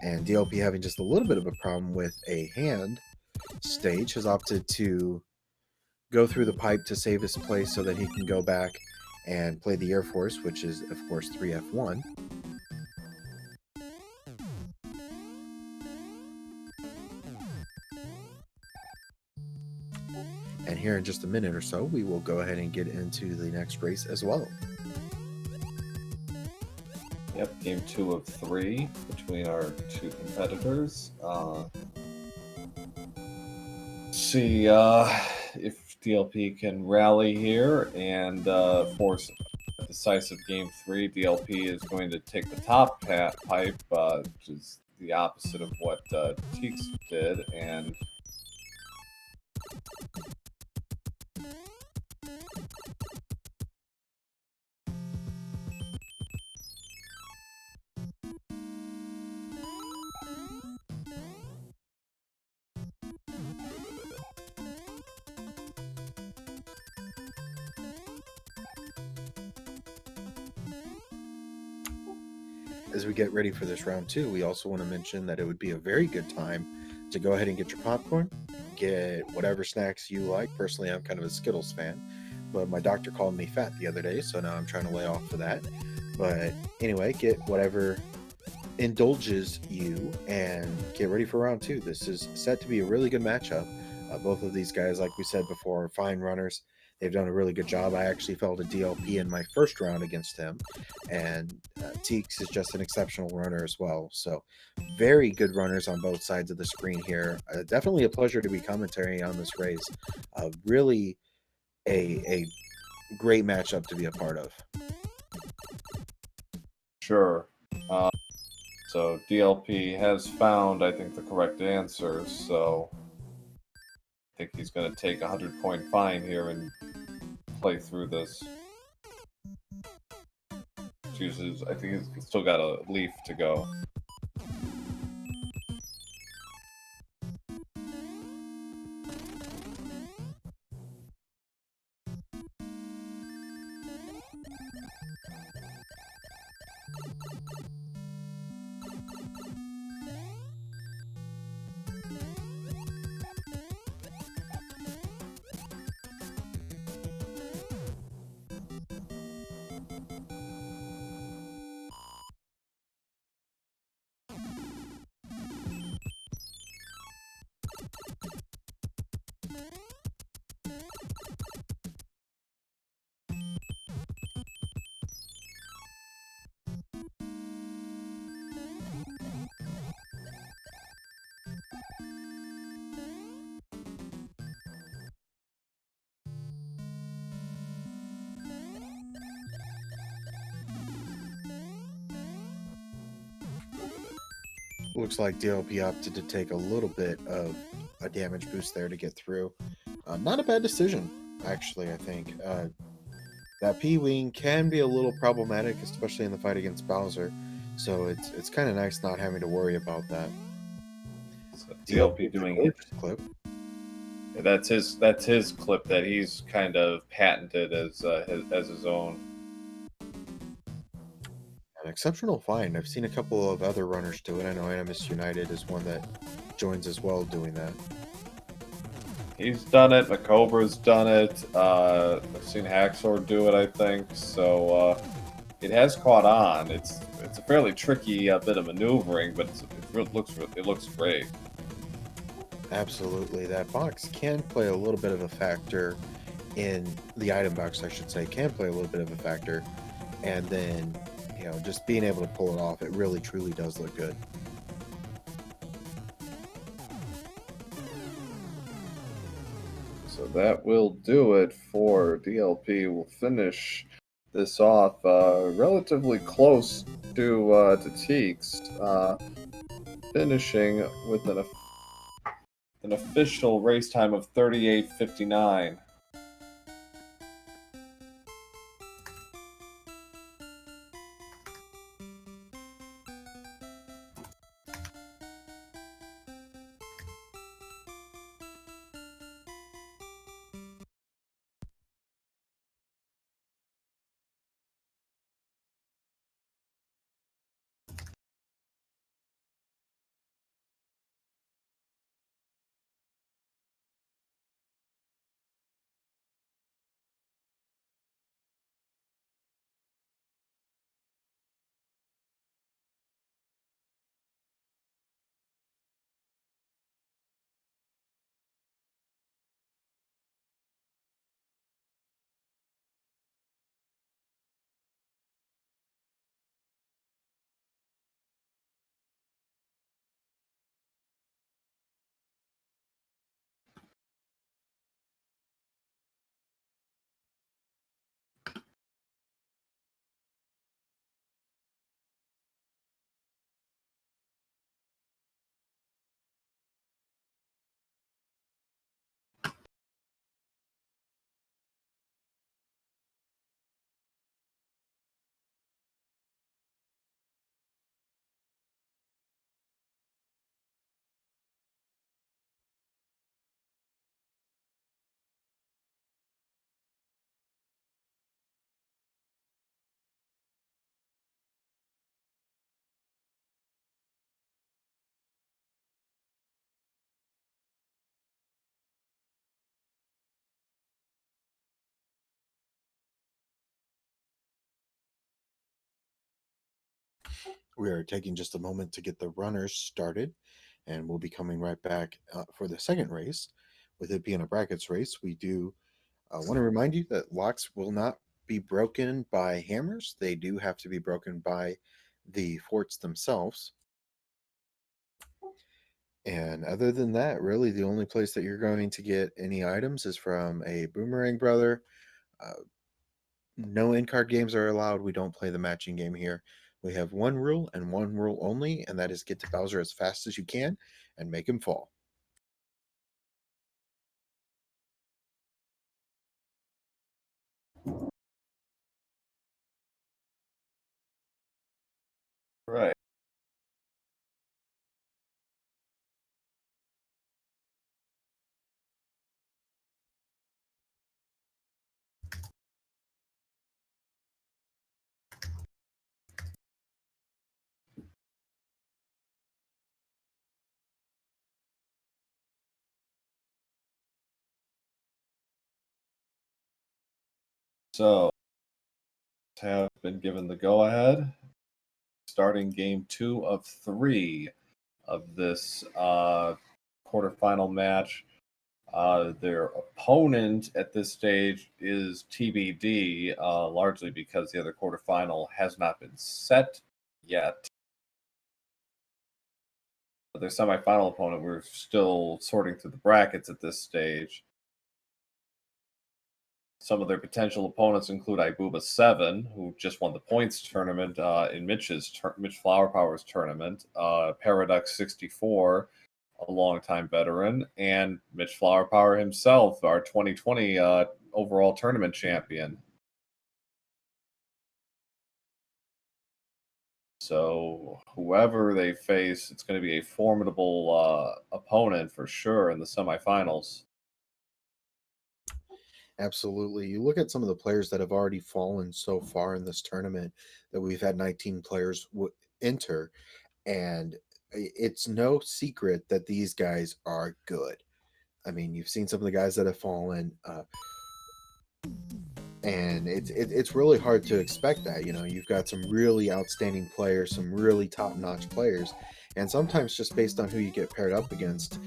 And DLP, having just a little bit of a problem with a hand stage, has opted to go through the pipe to save his place so that he can go back and play the Air Force, which is, of course, 3F1. And here in just a minute or so, we will go ahead and get into the next race as well. Yep, game 2 of 3 between our 2 competitors. See if DLP can rally here and force a decisive game 3. DLP is going to take the top pipe, which is the opposite of what TEEX did, and as we get ready for this round 2, we also want to mention that it would be a very good time to go ahead and get your popcorn, get whatever snacks you like. Personally, I'm kind of a Skittles fan, but my doctor called me fat the other day, so now I'm trying to lay off of that. But anyway, get whatever indulges you and get ready for round 2. This is set to be a really good matchup. Both of these guys, like we said before, are fine runners. They've done a really good job. I actually felt a DLP in my first round against him, and TEEX is just an exceptional runner as well. So very good runners on both sides of the screen here. Definitely a pleasure to be commentating on this race. Really a great matchup to be a part of. sure. So DLP has found, I think, the correct answers, so I think he's going to take a 100-point fine here and play through this. Chooses, I think he's still got a leaf to go. Looks like DLP opted to take a little bit of a damage boost there to get through. Not a bad decision, actually, I think. That P-Wing can be a little problematic, especially in the fight against Bowser, so it's kind of nice not having to worry about that. So DLP doing it. Clip. That's his clip that he's kind of patented as his own. An exceptional find. I've seen a couple of other runners do it. I know Animus United is one that joins as well doing that. He's done it. Macobra's done it. I've seen Haxor do it, I think. So it has caught on. It's a fairly tricky bit of maneuvering, but it looks great. Absolutely. That box can play a little bit of a factor in the item box, I should say, can play a little bit of a factor. And then, you know, just being able to pull it off, it really truly does look good. So that will do it for DLP. We'll finish this off relatively close to TEEX, finishing with an official race time of 38:59. We are taking just a moment to get the runners started, and we'll be coming right back for the second race. With it being a brackets race, we do want to remind you that locks will not be broken by hammers. They do have to be broken by the forts themselves. And other than that, really the only place that you're going to get any items is from a Boomerang Brother. No in-card games are allowed. We don't play the matching game here. We have one rule and one rule only, and that is get to Bowser as fast as you can and make him fall. Right. So, have been given the go-ahead, starting game 2 of 3 of this quarterfinal match. Their opponent at this stage is TBD, largely because the other quarterfinal has not been set yet. Their semifinal opponent, we're still sorting through the brackets at this stage. Some of their potential opponents include Ibuba7, who just won the points tournament in Mitch Flower Power's tournament, Paradox64, a longtime veteran, and Mitch Flower Power himself, our 2020 overall tournament champion. So whoever they face, it's going to be a formidable opponent for sure in the semifinals. Absolutely. You look at some of the players that have already fallen so far in this tournament that we've had 19 players enter, and it's no secret that these guys are good. I mean, you've seen some of the guys that have fallen, and it's really hard to expect that. You know, you've got some really outstanding players, some really top-notch players, and sometimes just based on who you get paired up against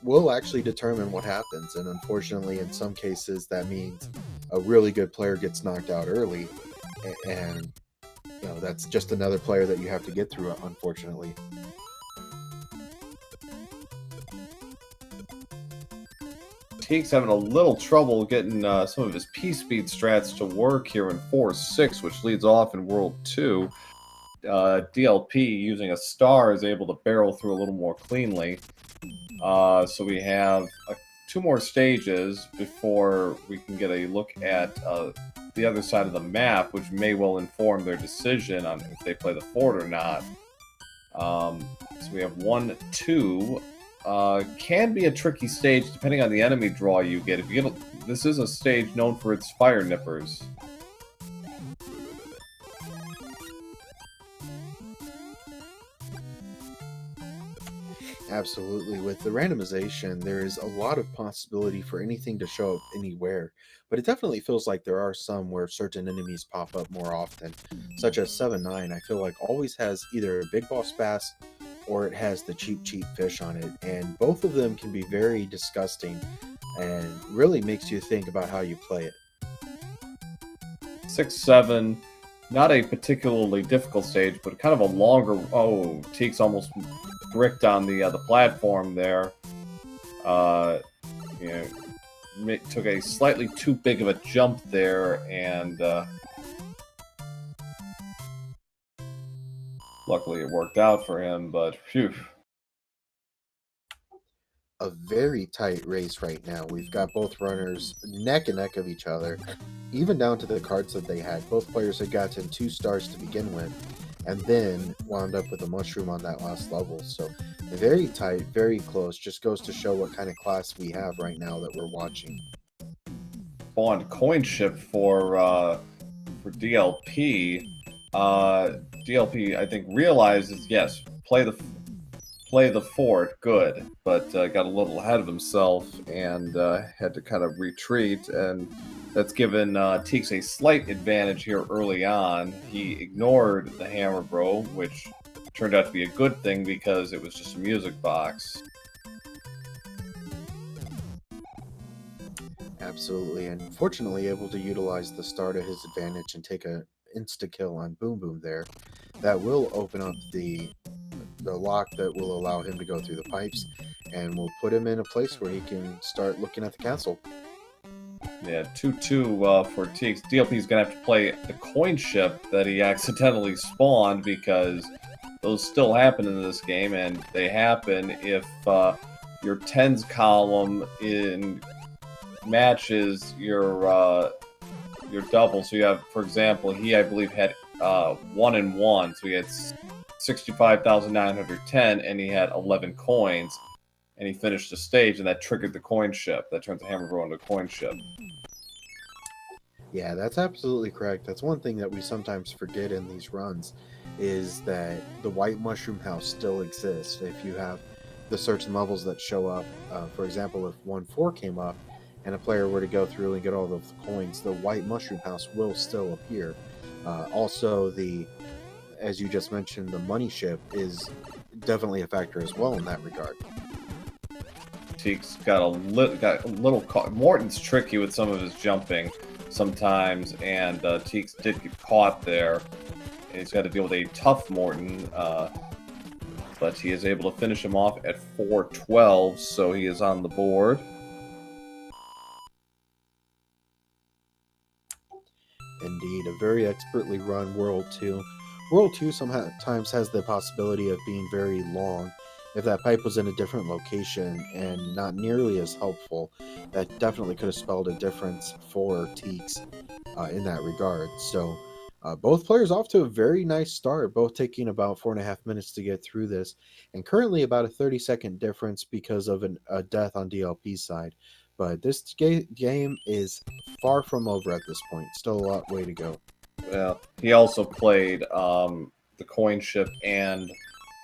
will actually determine what happens. And unfortunately, in some cases, that means a really good player gets knocked out early, and you know that's just another player that you have to get through, unfortunately. Teeks having a little trouble getting some of his P-Speed strats to work here in 4-6, which leads off in World 2. DLP, using a star, is able to barrel through a little more cleanly. So we have 2 more stages before we can get a look at the other side of the map, which may well inform their decision on if they play the fort or not. So we have 1, 2. Can be a tricky stage depending on the enemy draw you get. If you get this is a stage known for its fire nippers. Absolutely. With the randomization, there is a lot of possibility for anything to show up anywhere, but it definitely feels like there are some where certain enemies pop up more often, such as 7-9. I feel like always has either a big boss bass or it has the cheap fish on it, and both of them can be very disgusting and really makes you think about how you play it. 6-7, not a particularly difficult stage, but kind of a longer. Oh, Teeks almost bricked on the platform there. You know, took a slightly too big of a jump there, and luckily it worked out for him. But phew. A very tight race right now. We've got both runners neck and neck of each other, even down to the cards that they had. Both players had gotten 2 stars to begin with, and then wound up with a mushroom on that last level. So very tight, very close. Just goes to show what kind of class we have right now that we're watching. On coin ship for DLP. DLP, I think, realizes, yes, play the fort, good, but got a little ahead of himself and had to kind of retreat, and that's given Teeks a slight advantage here early on. He ignored the hammer bro, which turned out to be a good thing because it was just a music box. Absolutely, and fortunately able to utilize the star to his advantage and take a insta-kill on Boom Boom there. That will open up the lock that will allow him to go through the pipes, and will put him in a place where he can start looking at the castle. Yeah, 2-2 for Teeks. DLP is going to have to play the coin ship that he accidentally spawned, because those still happen in this game, and they happen if your tens column matches your double. So you have, for example, he, I believe, had 1 and 1, so he had 65,910, and he had 11 coins, and he finished the stage, and that triggered the coin ship. That turns the hammer bro into a coin ship. Yeah, that's absolutely correct. That's one thing that we sometimes forget in these runs, is that the white mushroom house still exists. If you have the certain levels that show up, for example, if 1-4 came up and a player were to go through and get all of the coins, the white mushroom house will still appear. Also, as you just mentioned, the money ship is definitely a factor as well in that regard. Teeks got a little caught. Morton's tricky with some of his jumping sometimes, and Teeks did get caught there. And he's got to deal with a tough Morton, but he is able to finish him off at 4-12, so he is on the board. Indeed, a very expertly run World 2. World 2 sometimes has the possibility of being very long. If that pipe was in a different location and not nearly as helpful, that definitely could have spelled a difference for Teeks in that regard. So both players off to a very nice start, both taking about 4.5 minutes to get through this, and currently about a 30-second difference because of a death on DLP's side. But this game is far from over at this point. Still a lot way to go. Yeah, he also played the coin ship, and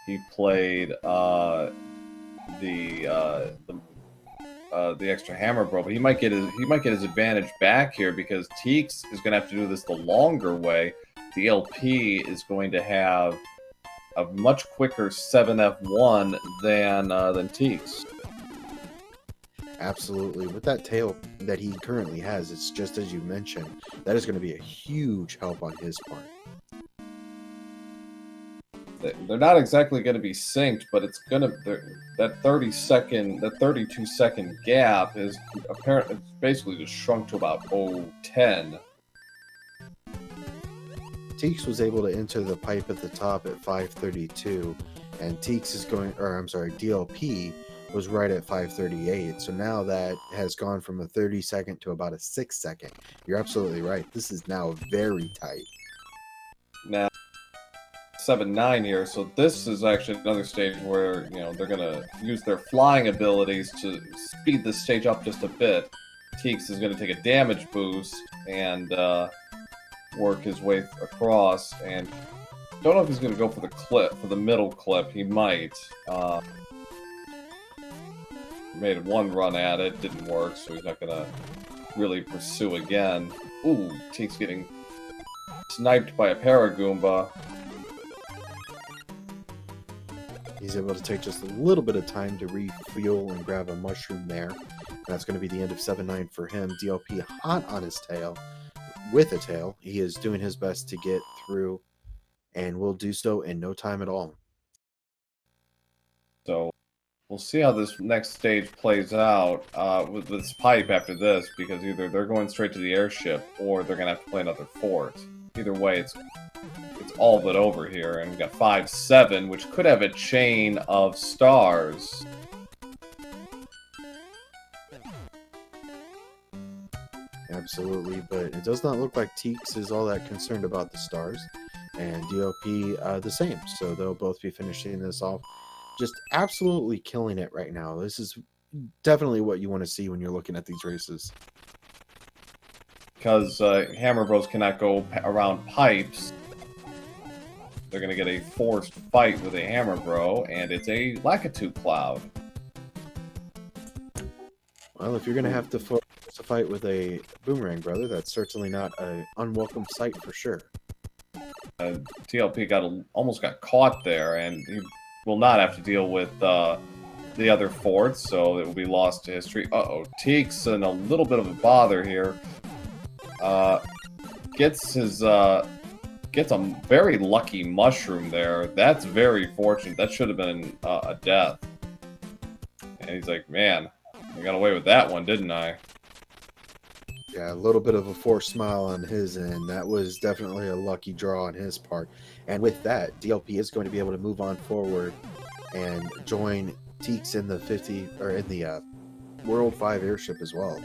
he played the extra hammer bro. But he might get his advantage back here, because Teeks is going to have to do this the longer way. DLP is going to have a much quicker 7F1 than Teeks. Absolutely. With that tail that he currently has, it's just as you mentioned, that is going to be a huge help on his part. they're not exactly going to be synced, but it's going to that 32-second gap is apparently basically just shrunk to about 0.10. TEEX was able to enter the pipe at the top at 5:32, and TEEX is going, or I'm sorry, DLP was right at 5:38. So now that has gone from a 30-second to about a 6-second. You're absolutely right. This is now very tight. Now 7-9 here, so this is actually another stage where, you know, they're gonna use their flying abilities to speed this stage up just a bit. TEEX is gonna take a damage boost and work his way across, and don't know if he's gonna go for the clip, for the middle clip. He might. Made one run at it, didn't work, so he's not gonna really pursue again. Ooh, TEEX getting sniped by a Paragoomba. He's able to take just a little bit of time to refuel and grab a mushroom there. That's going to be the end of 7-9 for him. DLP hot on his tail. With a tail, he is doing his best to get through, and will do so in no time at all. So we'll see how this next stage plays out with this pipe after this, because either they're going straight to the airship or they're going to have to play another fort. Either way, it's all but over here, and we've got 5-7, which could have a chain of stars. Absolutely, but it does not look like TEEX is all that concerned about the stars, and DLP the same. So they'll both be finishing this off, just absolutely killing it right now. This is definitely what you want to see when you're looking at these races. Because Hammer Bros cannot go around pipes, they're going to get a forced fight with a Hammer Bro, and it's a Lakitu Cloud. Well, if you're going to have to force a fight with a Boomerang Brother, that's certainly not an unwelcome sight for sure. TLP almost got caught there, and he will not have to deal with the other forts, so it will be lost to history. Uh-oh, TEEX in a little bit of a bother here. Gets a very lucky mushroom there. That's very fortunate. That should have been a death. And he's like, man, I got away with that one, didn't I? Yeah, a little bit of a forced smile on his end. That was definitely a lucky draw on his part. And with that, DLP is going to be able to move on forward and join TEEX in the World 5 airship as well.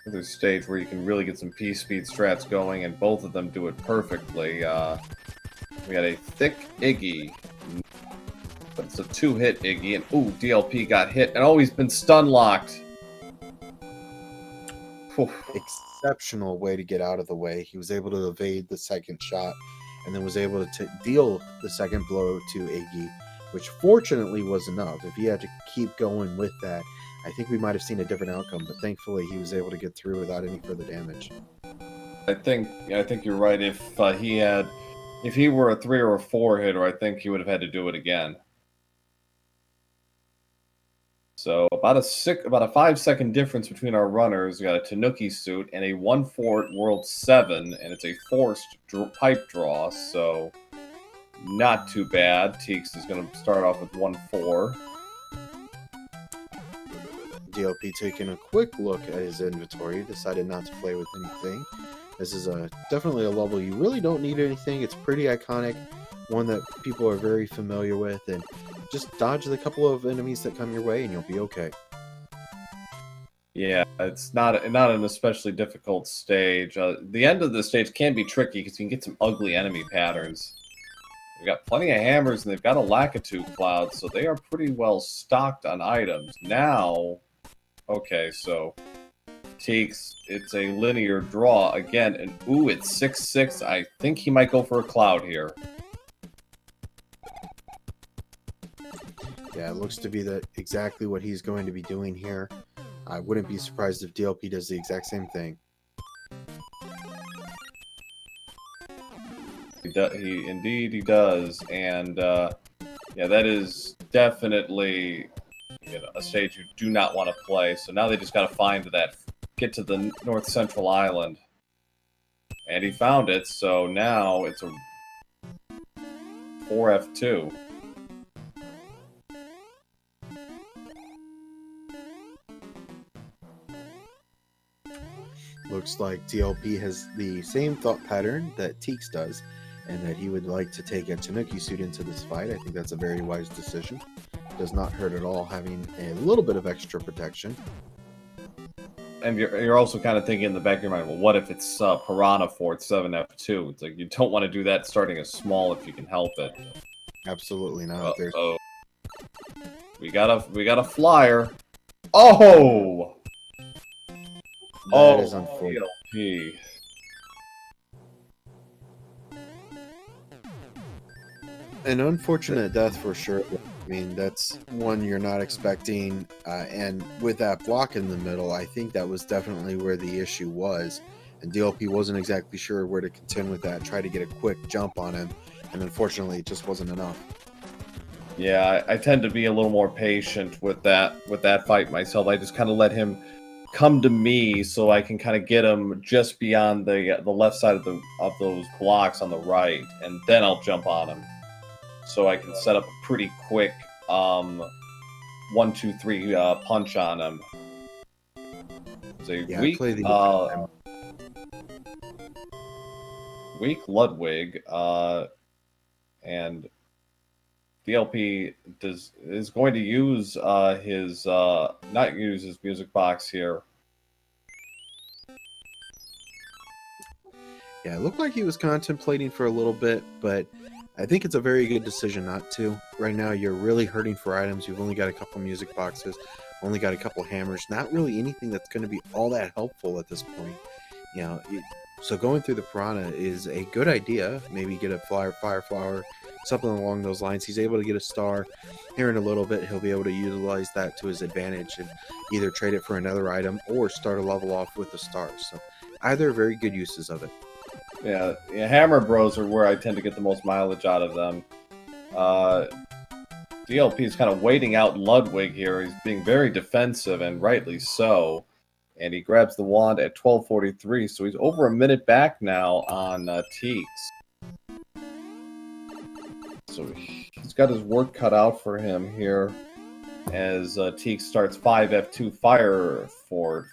Another stage where you can really get some P-speed strats going, and both of them do it perfectly. We got a thick Iggy, but it's a 2-hit Iggy, and ooh, DLP got hit, and oh, he's been stun locked. Exceptional way to get out of the way. He was able to evade the second shot, and then was able to deal the second blow to Iggy, which fortunately was enough. If he had to keep going with that, I think we might have seen a different outcome, but thankfully he was able to get through without any further damage. I think you're right. If he were a 3 or a 4 hitter, I think he would have had to do it again. So about a 5-second difference between our runners. We got a Tanuki suit and a 1-fort World 7, and it's a forced pipe draw, so not too bad. TEEX is going to start off with 1-4. DLP taking a quick look at his inventory, decided not to play with anything. This is definitely a level you really don't need anything. It's pretty iconic, one that people are very familiar with, and just dodge the couple of enemies that come your way and you'll be okay. Yeah, it's not an especially difficult stage. The end of the stage can be tricky because you can get some ugly enemy patterns. They've got plenty of hammers, and they've got a Lakitu Cloud, so they are pretty well stocked on items. Now, okay, so TEEX, it's a linear draw again, and ooh, it's 6-6. I think he might go for a Cloud here. Yeah, it looks to be exactly what he's going to be doing here. I wouldn't be surprised if DLP does the exact same thing. He does, and yeah, that is definitely a stage you do not want to play. So now they just got to get to the North Central Island, and he found it. So now it's a 4F2. Looks like DLP has the same thought pattern that TEEX does, and that he would like to take a Tanuki suit into this fight. I think that's a very wise decision. Does not hurt at all having a little bit of extra protection. And you're also kind of thinking in the back of your mind, well, what if it's Piranha Fort 7F2? It's like you don't want to do that starting as small if you can help it. Absolutely not. Oh, we got a flyer. Oh, that is unfortunate. DLP. An unfortunate death for sure. I mean, that's one you're not expecting, and with that block in the middle, I think that was definitely where the issue was, and DLP wasn't exactly sure where to contend with that, try to get a quick jump on him, and unfortunately it just wasn't enough. Yeah, I tend to be a little more patient with that fight myself. I just kind of let him come to me so I can kind of get him just beyond the left side of those blocks on the right, and then I'll jump on him. So I can set up a pretty quick 1, 2, 3 punch on him. So weak Ludwig, and DLP is going to use his not use his music box here. Yeah, it looked like he was contemplating for a little bit, but I think it's a very good decision not to. Right now, you're really hurting for items. You've only got a couple music boxes, only got a couple hammers. Not really anything that's going to be all that helpful at this point. You know, so going through the Piranha is a good idea. Maybe get a fire flower, something along those lines. He's able to get a star. Here in a little bit, he'll be able to utilize that to his advantage and either trade it for another item or start a level off with the stars. So either are very good uses of it. Yeah, Hammer Bros are where I tend to get the most mileage out of them. DLP is kind of waiting out Ludwig here. He's being very defensive, and rightly so. And he grabs the wand at 12:43, so he's over a minute back now on TEEX. So he's got his work cut out for him here as TEEX starts 5F2 Fire Fort.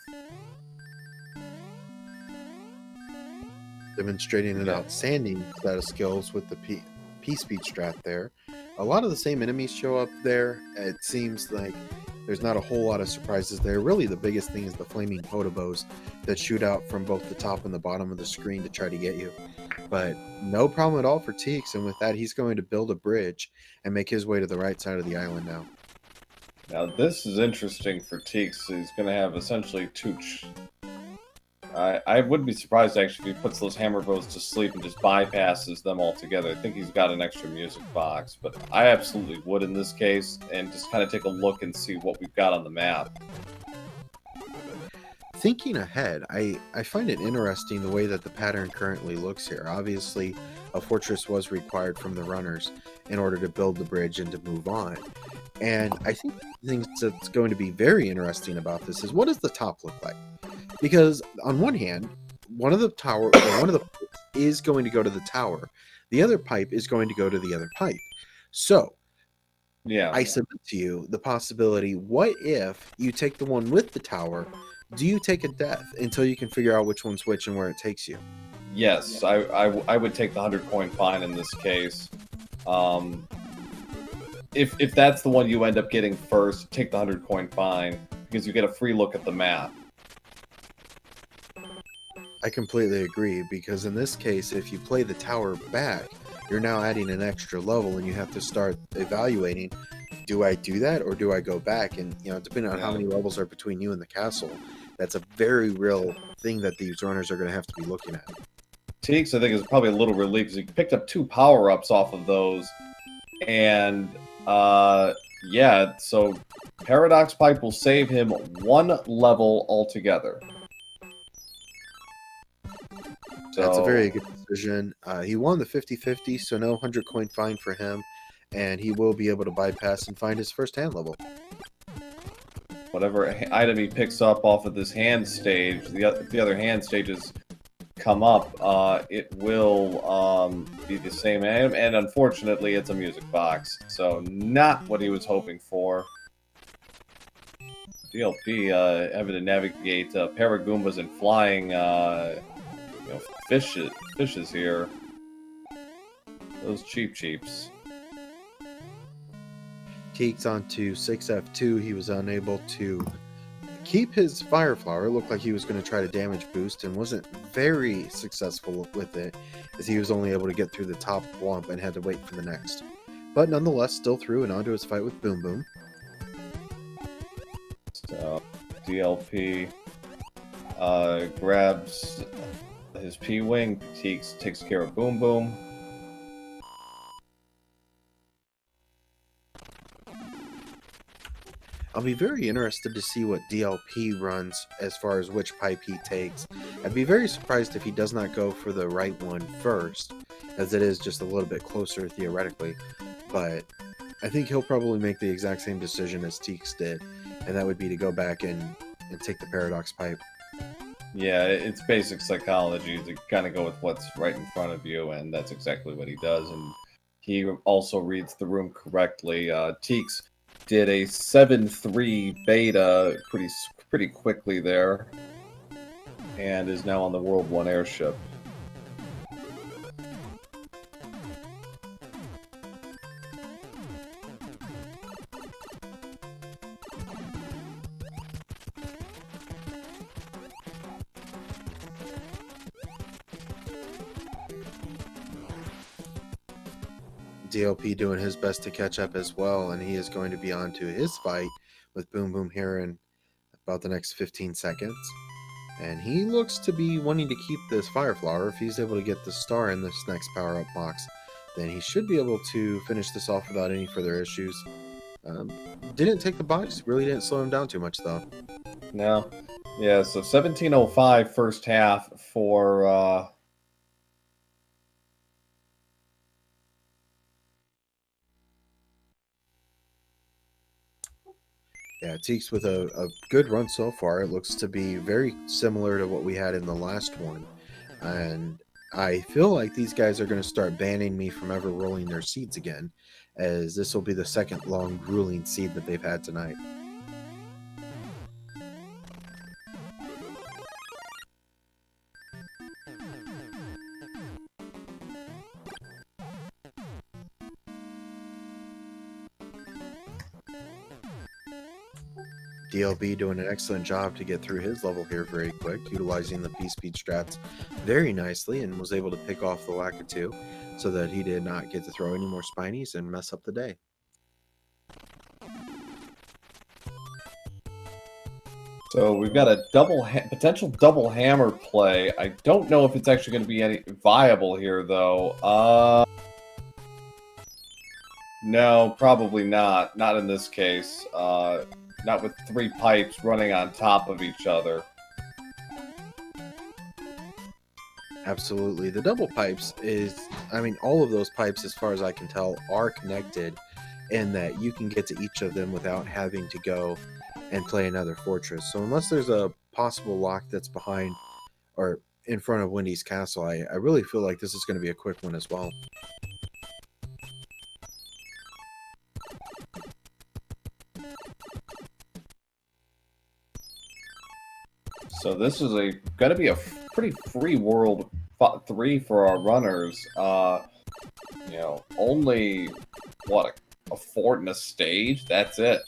Demonstrating an outstanding set of skills with the P-Speed strat there. A lot of the same enemies show up there. It seems like there's not a whole lot of surprises there. Really, the biggest thing is the flaming potobos that shoot out from both the top and the bottom of the screen to try to get you. But no problem at all for TEEX, and with that, he's going to build a bridge and make his way to the right side of the island now. Now, this is interesting for TEEX. He's going to have essentially two... I would be surprised, actually, if he puts those Hammer Bros to sleep and just bypasses them altogether. I think he's got an extra music box, but I absolutely would in this case, and just kind of take a look and see what we've got on the map. Thinking ahead, I find it interesting the way that the pattern currently looks here. Obviously, a fortress was required from the runners in order to build the bridge and to move on. And I think the thing that's going to be very interesting about this is, what does the top look like? Because on one hand, one of the pipes is going to go to the tower. The other pipe is going to go to the other pipe. So, yeah, I submit to you the possibility, what if you take the one with the tower? Do you take a death until you can figure out which one's which and where it takes you? Yes, I would take the 100 coin fine in this case. If that's the one you end up getting first, take the 100 coin fine, because you get a free look at the map. I completely agree, because in this case, if you play the tower back, you're now adding an extra level, and you have to start evaluating, do I do that or do I go back? And, you know, depending on how many levels are between you and the castle, that's a very real thing that these runners are going to have to be looking at. TEEX, I think, is probably a little relieved because he picked up 2 power-ups off of those, and yeah, so Paradox Pipe will save him 1 level altogether. So, that's a very good decision. He won the 50-50, so no 100 coin fine for him, and he will be able to bypass and find his first hand level. Whatever item he picks up off of this hand stage, the other hand stages come up, it will be the same. And unfortunately, it's a music box, so not what he was hoping for. DLP having to navigate Paragoombas and flying fishes here. Those cheaps. TEEX onto 6F2. He was unable to keep his Fire Flower. It looked like he was going to try to damage boost and wasn't very successful with it, as he was only able to get through the top womp and had to wait for the next. But nonetheless, still through and onto his fight with Boom Boom. So DLP grabs his P-Wing. TEEX takes care of Boom Boom. I'll be very interested to see what DLP runs as far as which pipe he takes. I'd be very surprised if he does not go for the right one first, as it is just a little bit closer theoretically. But I think he'll probably make the exact same decision as TEEX did, and that would be to go back and take the Paradox pipe. Yeah, it's basic psychology to kind of go with what's right in front of you, and that's exactly what he does. And he also reads the room correctly. TEEX did a 7-3 beta pretty quickly there, and is now on the World 1 airship. DLP doing his best to catch up as well, and he is going to be on to his fight with Boom Boom here in about the next 15 seconds. And he looks to be wanting to keep this Fire Flower. If he's able to get the star in this next power-up box, then he should be able to finish this off without any further issues. Didn't take the box, really didn't slow him down too much though. No. Yeah, so 17:05 first half for Yeah, TEEX with a good run so far. It looks to be very similar to what we had in the last one. And I feel like these guys are going to start banning me from ever rolling their seeds again, as this will be the second long grueling seed that they've had tonight. DLB doing an excellent job to get through his level here very quick, utilizing the P-Speed strats very nicely, and was able to pick off the Lakitu so that he did not get to throw any more Spinies and mess up the day. So we've got a potential double hammer play. I don't know if it's actually going to be any viable here, though. No, probably not. Not in this case. Not with 3 pipes running on top of each other. Absolutely. The double pipes is, I mean, all of those pipes, as far as I can tell, are connected in that you can get to each of them without having to go and play another fortress. So unless there's a possible lock that's behind or in front of Wendy's castle, I really feel like this is going to be a quick one as well. So this is going to be a pretty free world 3 for our runners. You know, only what, a fort and a stage. That's it.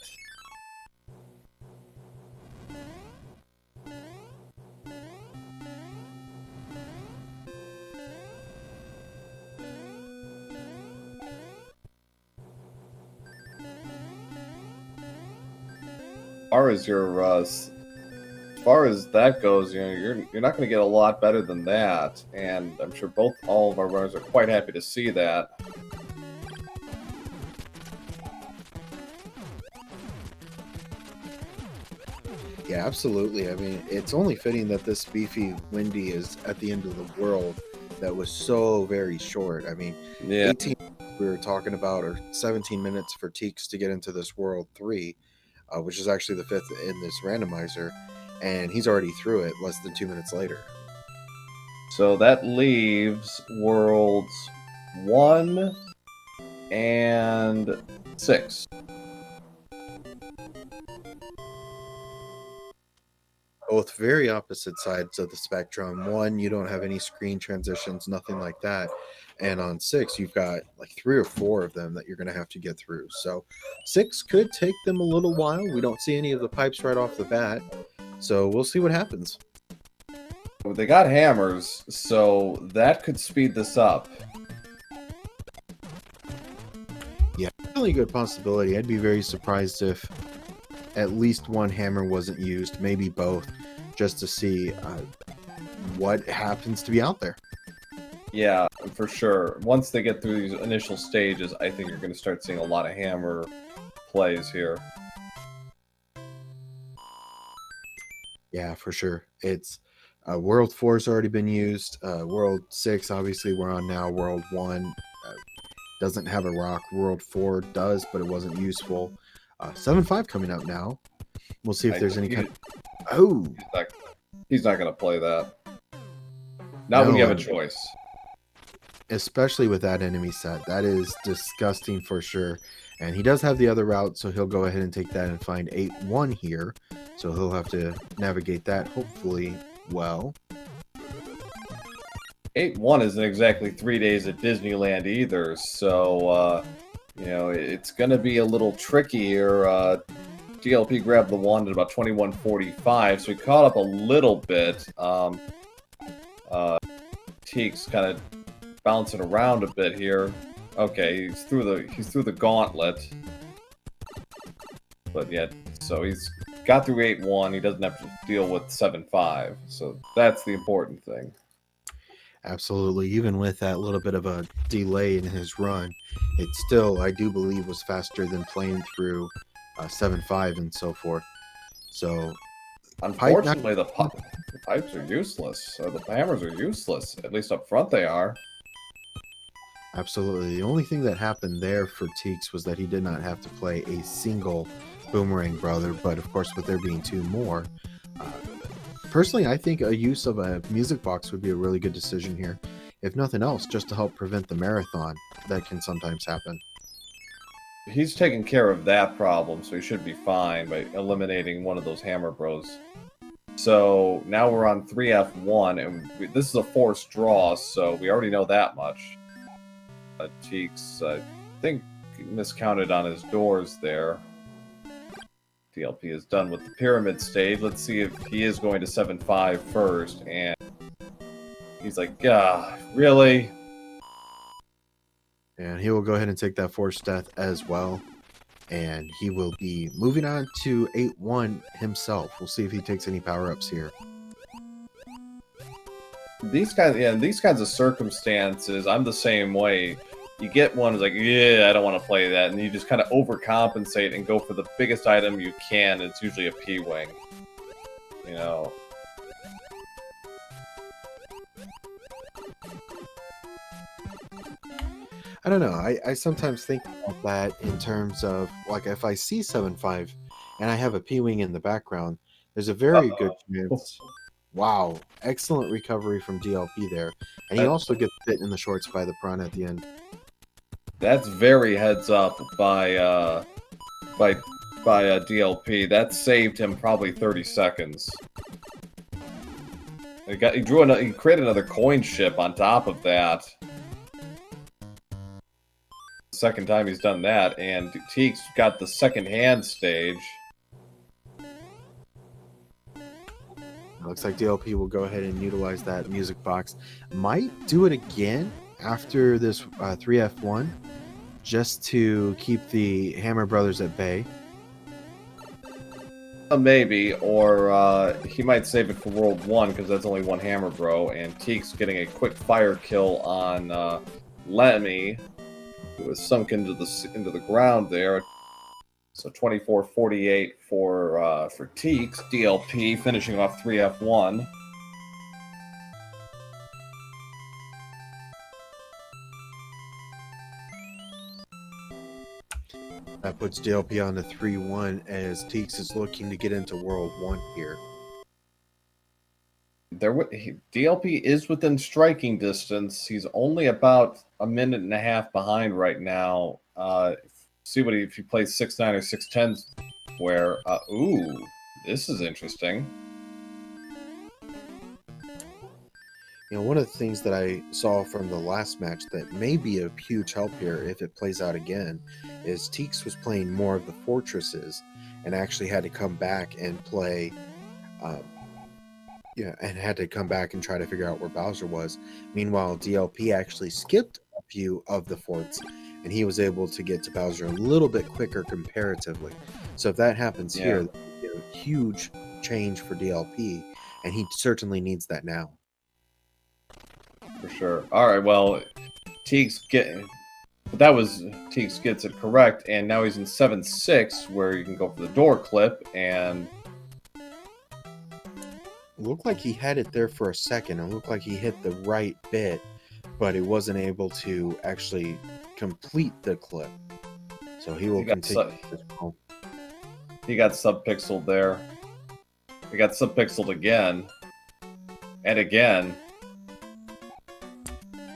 As far as that goes, you know, you're not going to get a lot better than that, and I'm sure all of our runners are quite happy to see that. Yeah, absolutely. I mean, it's only fitting that this beefy Wendy is at the end of the world that was so very short. I mean, Yeah. 18 we were talking about, or 17 minutes for TEEX to get into this World 3, which is actually the 5th in this randomizer, and he's already through it less than 2 minutes later. So that leaves worlds 1 and 6. Both very opposite sides of the spectrum. 1, you don't have any screen transitions, nothing like that. And on 6, you've got like 3 or 4 of them that you're going to have to get through. So 6 could take them a little while. We don't see any of the pipes right off the bat. So we'll see what happens. They got hammers, so that could speed this up. Yeah, really good possibility. I'd be very surprised if at least one hammer wasn't used, maybe both, just to see what happens to be out there. Yeah, for sure. Once they get through these initial stages, I think you're going to start seeing a lot of hammer plays here. Yeah, for sure. It's World 4's already been used. World 6, obviously, we're on now. World 1 doesn't have a rock. World 4 does, but it wasn't useful. 7.5 coming up now. We'll see if there's any kind of... Oh! He's not going to play that. Not when you have a choice. Especially with that enemy set. That is disgusting for sure. And he does have the other route, so he'll go ahead and take that and find 8-1 here. So he'll have to navigate that, hopefully, well. 8-1 isn't exactly 3 days at Disneyland either, so, you know, it's going to be a little trickier. DLP grabbed the wand at about 21:45, so he caught up a little bit. TEEX kind of bouncing around a bit here. Okay, he's through the gauntlet. But yeah, so he's got through 8-1. He doesn't have to deal with 7-5. So that's the important thing. Absolutely. Even with that little bit of a delay in his run, it still, I do believe, was faster than playing through 7-5 and so forth. So, unfortunately, the pipes are useless. Or the hammers are useless. At least up front they are. Absolutely. The only thing that happened there for TEEX was that he did not have to play a single Boomerang Brother, but of course with there being 2 more, personally I think a use of a music box would be a really good decision here, if nothing else just to help prevent the marathon that can sometimes happen. He's taking care of that problem, so he should be fine by eliminating one of those hammer bros. So now we're on 3F1, and this is a forced draw, so we already know that much. TEEX, I think, miscounted on his doors there. DLP is done with the pyramid stage. Let's see if he is going to 7-5 first, and he's like, really? And he will go ahead and take that forced death as well. And he will be moving on to 8-1 himself. We'll see if he takes any power-ups here. These kinds of circumstances, I'm the same way. You get one, it's like, yeah, I don't want to play that, and you just kind of overcompensate and go for the biggest item you can. It's usually a P-Wing. You know. I don't know. I sometimes think about that in terms of, like, if I see 7-5 and I have a P-Wing in the background, there's a very good chance. Wow. Excellent recovery from DLP there. And he also gets bit in the shorts by the prawn at the end. That's very heads up by DLP. That saved him probably 30 seconds. He created another coin ship on top of that. Second time he's done that, and TEEX got the second hand stage. Looks like DLP will go ahead and utilize that music box. Might do it again after this 3F1, just to keep the Hammer Brothers at bay. Maybe, or he might save it for World 1, because that's only one Hammer Bro, and TEEX getting a quick fire kill on Lemmy, who was sunk into the ground there. So 24-48 for TEEX. DLP finishing off 3F1. That puts DLP on to 3-1 as TEEX is looking to get into World 1 here. DLP is within striking distance. He's only about a minute and a half behind right now. See what if he plays 6-9 or 6-10 where ooh, this is interesting. You know, one of the things that I saw from the last match that may be a huge help here if it plays out again is TEEX was playing more of the fortresses and actually had to come back and play and had to come back and try to figure out where Bowser was. Meanwhile, DLP actually skipped a few of the forts and he was able to get to Bowser a little bit quicker comparatively. So if that happens here, a huge change for DLP, and he certainly needs that now. For sure. All right, well, TEEX gets it correct, and now he's in 7-6, where you can go for the door clip, and it looked like he had it there for a second. It looked like he hit the right bit, but he wasn't able to actually complete the clip. So he will continue. He got sub-pixeled there. He got sub-pixeled again. And again.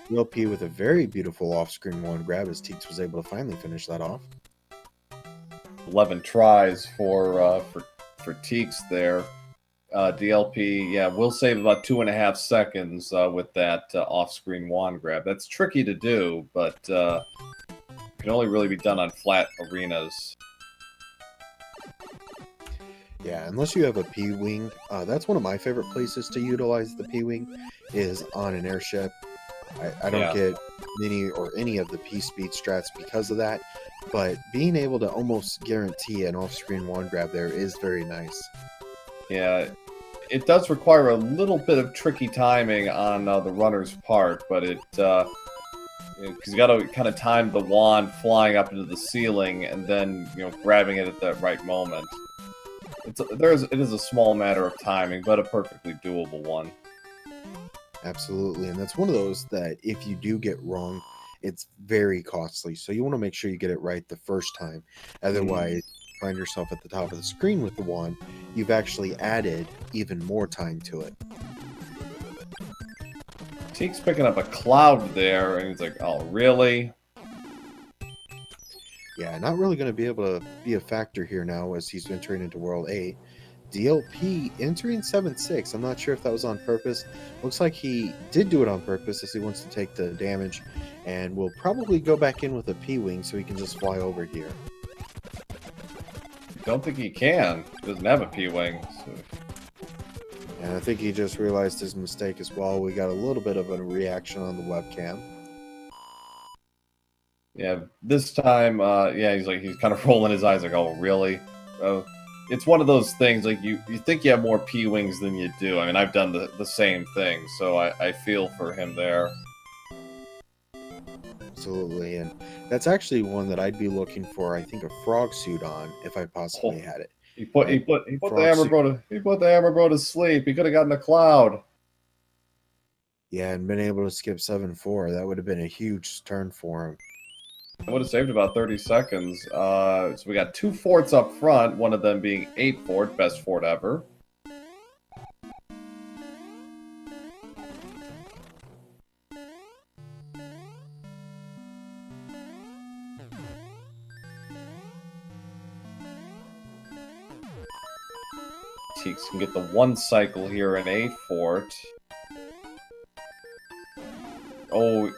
DLP with a very beautiful off-screen one grab as TEEX was able to finally finish that off. 11 tries for TEEX there. DLP, will save about 2.5 seconds with that off-screen wand grab. That's tricky to do, but can only really be done on flat arenas. Yeah, unless you have a P-Wing. That's one of my favorite places to utilize the P-Wing is on an airship. I don't get many or any of the P-Speed strats because of that, but being able to almost guarantee an off-screen wand grab there is very nice. Yeah, it does require a little bit of tricky timing on the runner's part, but because you got to kind of time the wand flying up into the ceiling and then grabbing it at that right moment. It is a small matter of timing, but a perfectly doable one. Absolutely, and that's one of those that if you do get wrong, it's very costly. So you want to make sure you get it right the first time. Otherwise, you find yourself at the top of the screen with the wand. You've actually added even more time to it. TEEX picking up a cloud there, and he's like, "Oh, really?" Yeah, not really going to be able to be a factor here now as he's entering into World 8. DLP entering 7-6. I'm not sure if that was on purpose. Looks like he did do it on purpose as he wants to take the damage, and will probably go back in with a P-Wing so he can just fly over here. Don't think he can. He doesn't have a P-Wing. So. And I think he just realized his mistake as well. We got a little bit of a reaction on the webcam. Yeah, this time, he's kind of rolling his eyes like, "Oh, really?" It's one of those things, like, you think you have more P-Wings than you do. I mean, I've done the same thing, so I feel for him there. Absolutely, and that's actually one that I'd be looking for, I think, a frog suit on, if I possibly had it. He put the Hammer Bro to sleep. He could have gotten a cloud. Yeah, and been able to skip 7-4. That would have been a huge turn for him. I would have saved about 30 seconds. So we got 2 forts up front, one of them being 8 fort, best fort ever. TEEX can get the 1 cycle here in A fort. Oh,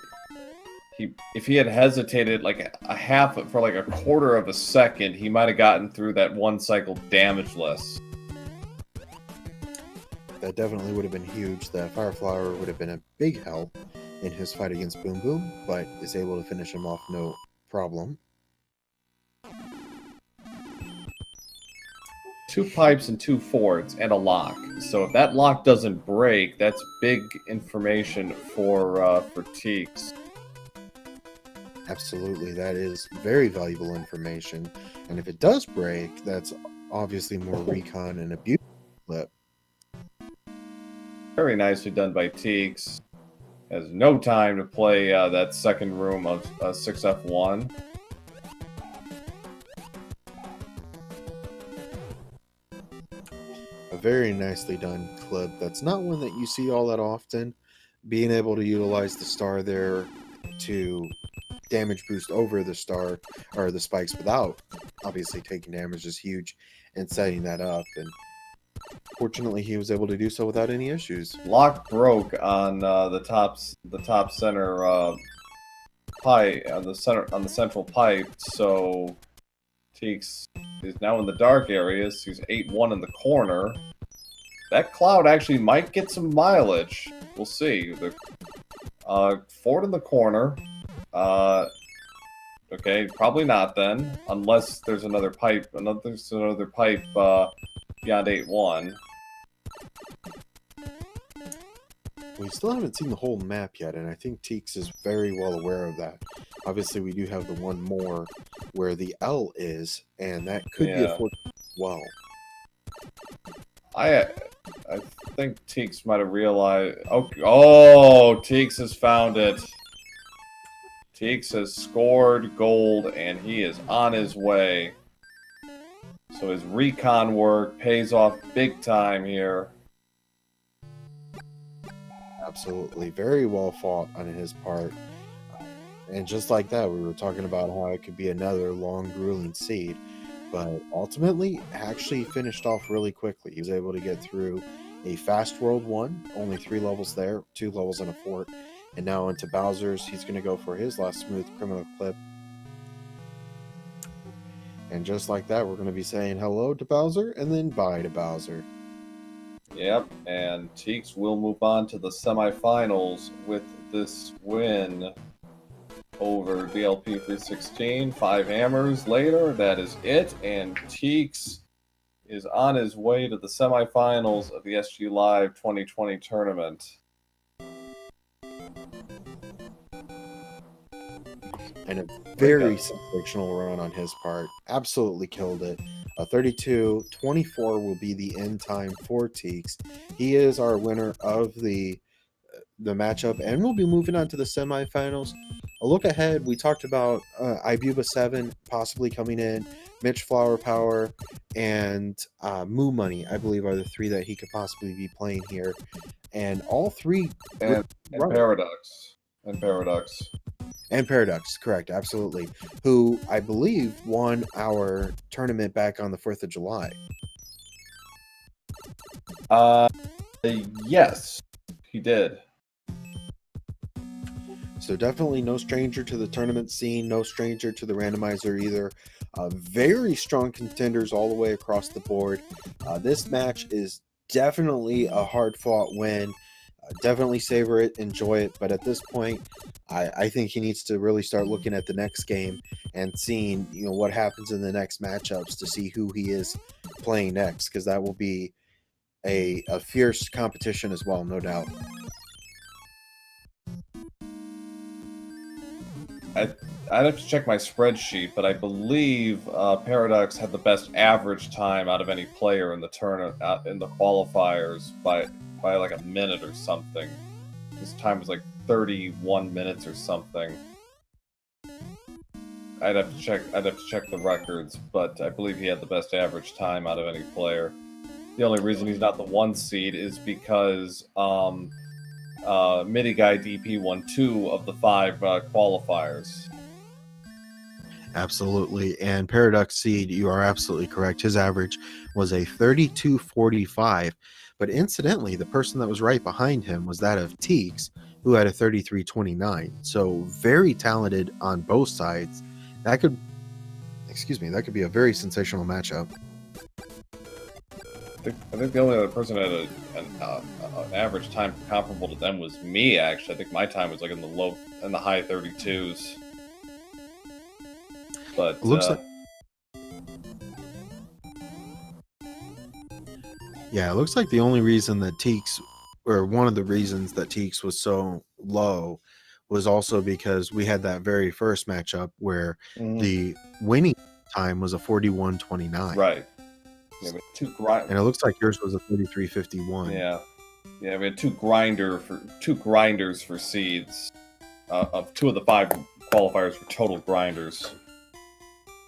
if he had hesitated like a quarter of a second, he might have gotten through that 1 cycle damageless. That definitely would have been huge. The Fire Flower would have been a big help in his fight against Boom Boom, but is able to finish him off no problem. 2 pipes and 2 forts and a lock. So if that lock doesn't break, that's big information for TEEX. Absolutely, that is very valuable information. And if it does break, that's obviously more recon and a beautiful clip. Very nicely done by TEEX. Has no time to play that second room of 6F1. A very nicely done clip. That's not one that you see all that often. Being able to utilize the star there to damage boost over the star or the spikes without obviously taking damage is huge, and setting that up. And fortunately, he was able to do so without any issues. Lock broke on the top center pipe on the central pipe, so TEEX is now in the dark areas. He's 8-1 in the corner. That cloud actually might get some mileage. We'll see. The Ford in the corner. Okay, probably not then, unless there's another pipe. Another pipe beyond 8-1. We still haven't seen the whole map yet, and I think TEEX is very well aware of that. Obviously, we do have the one more where the L is, and that could be a Ford as well. I think TEEX might have realized. Oh, TEEX has found it. TEEX has scored gold, and he is on his way. So his recon work pays off big time here. Absolutely. Very well fought on his part. And just like that, we were talking about how it could be another long, grueling seed. But ultimately, actually finished off really quickly. He was able to get through a fast world 1, only 3 levels there, 2 levels in a fort. And now into Bowser's, he's going to go for his last smooth criminal clip. And just like that, we're going to be saying hello to Bowser and then bye to Bowser. Yep, and TEEX will move on to the semifinals with this win over DLP316. 5 hammers later, that is it, and TEEX is on his way to the semifinals of the SG Live 2020 tournament. And a very sensational run on his part. Absolutely killed it. A 32-24 will be the end time for TEEX. He is our winner of the matchup, and we'll be moving on to the semifinals. A look ahead, we talked about Ibuba 7 possibly coming in, Mitch Flower Power, and Moo Money, I believe, are the 3 that he could possibly be playing here. And all 3... And Paradox. And Paradox. And Paradox, correct, absolutely. Who, I believe, won our tournament back on the 4th of July. Yes, he did. So definitely no stranger to the tournament scene, no stranger to the randomizer either. Very strong contenders all the way across the board. This match is definitely a hard-fought win. Definitely savor it, enjoy it, but at this point, I think he needs to really start looking at the next game and seeing, what happens in the next matchups to see who he is playing next, because that will be a fierce competition as well, no doubt. I'd have to check my spreadsheet, but I believe Paradox had the best average time out of any player in the tournament, in the qualifiers by like a minute or something. His time was like 31 minutes or something. I'd have to check the records, but I believe he had the best average time out of any player. The only reason he's not the 1 seed is because Midi Guy DP won 2 of the 5 qualifiers. Absolutely. And Paradox Seed, you are absolutely correct. His average was a 32.45. But incidentally, the person that was right behind him was that of TEEX, who had a 33.29. So very talented on both sides. That could be a very sensational matchup. I think the only other person that had an average time comparable to them was me. Actually, I think my time was like in the high 32s. But it looks like, yeah, it looks like the only reason that TEEX, or one of the reasons that TEEX was so low, was also because we had that very first matchup where the winning time was a 41.29. Right. Yeah, and it looks like yours was a 33.51. Yeah, we had two grinders for seeds. Of 2 of the 5 qualifiers were total grinders.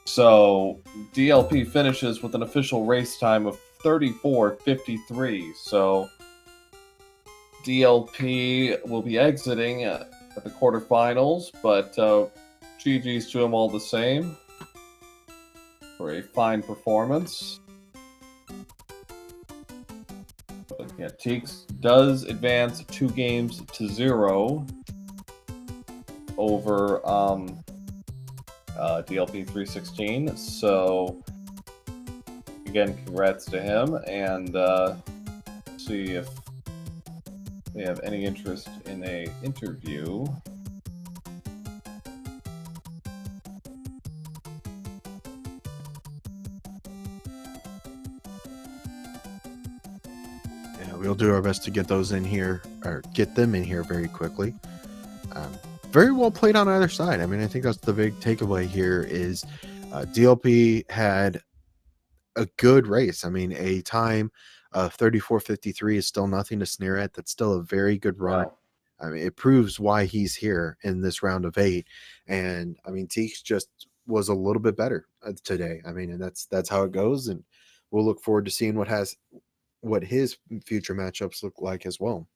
So DLP finishes with an official race time of 34-53. So DLP will be exiting at the quarterfinals, but GG's to them all the same for a fine performance. But yeah, TEEX does advance 2-0 over DLP316. So again, congrats to him, and see if they have any interest in a interview. Yeah, we'll do our best to get those in here, or get them in here very quickly. Very well played on either side. I mean, I think that's the big takeaway here is DLP had a good race. I mean, a time of 34:53 is still nothing to sneer at. That's still a very good run. Wow. I mean, it proves why he's here in this round of 8. And I mean, TEEX just was a little bit better today. I mean, and that's how it goes. And we'll look forward to seeing what his future matchups look like as well.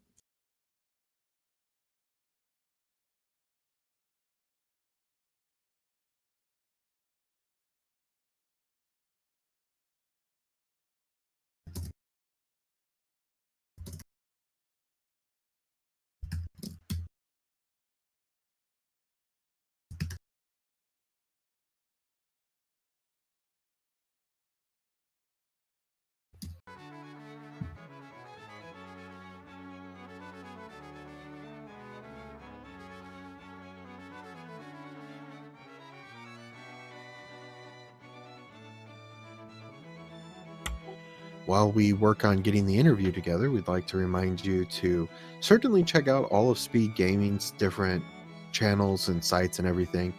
While we work on getting the interview together, we'd like to remind you to certainly check out all of Speed Gaming's different channels and sites and everything.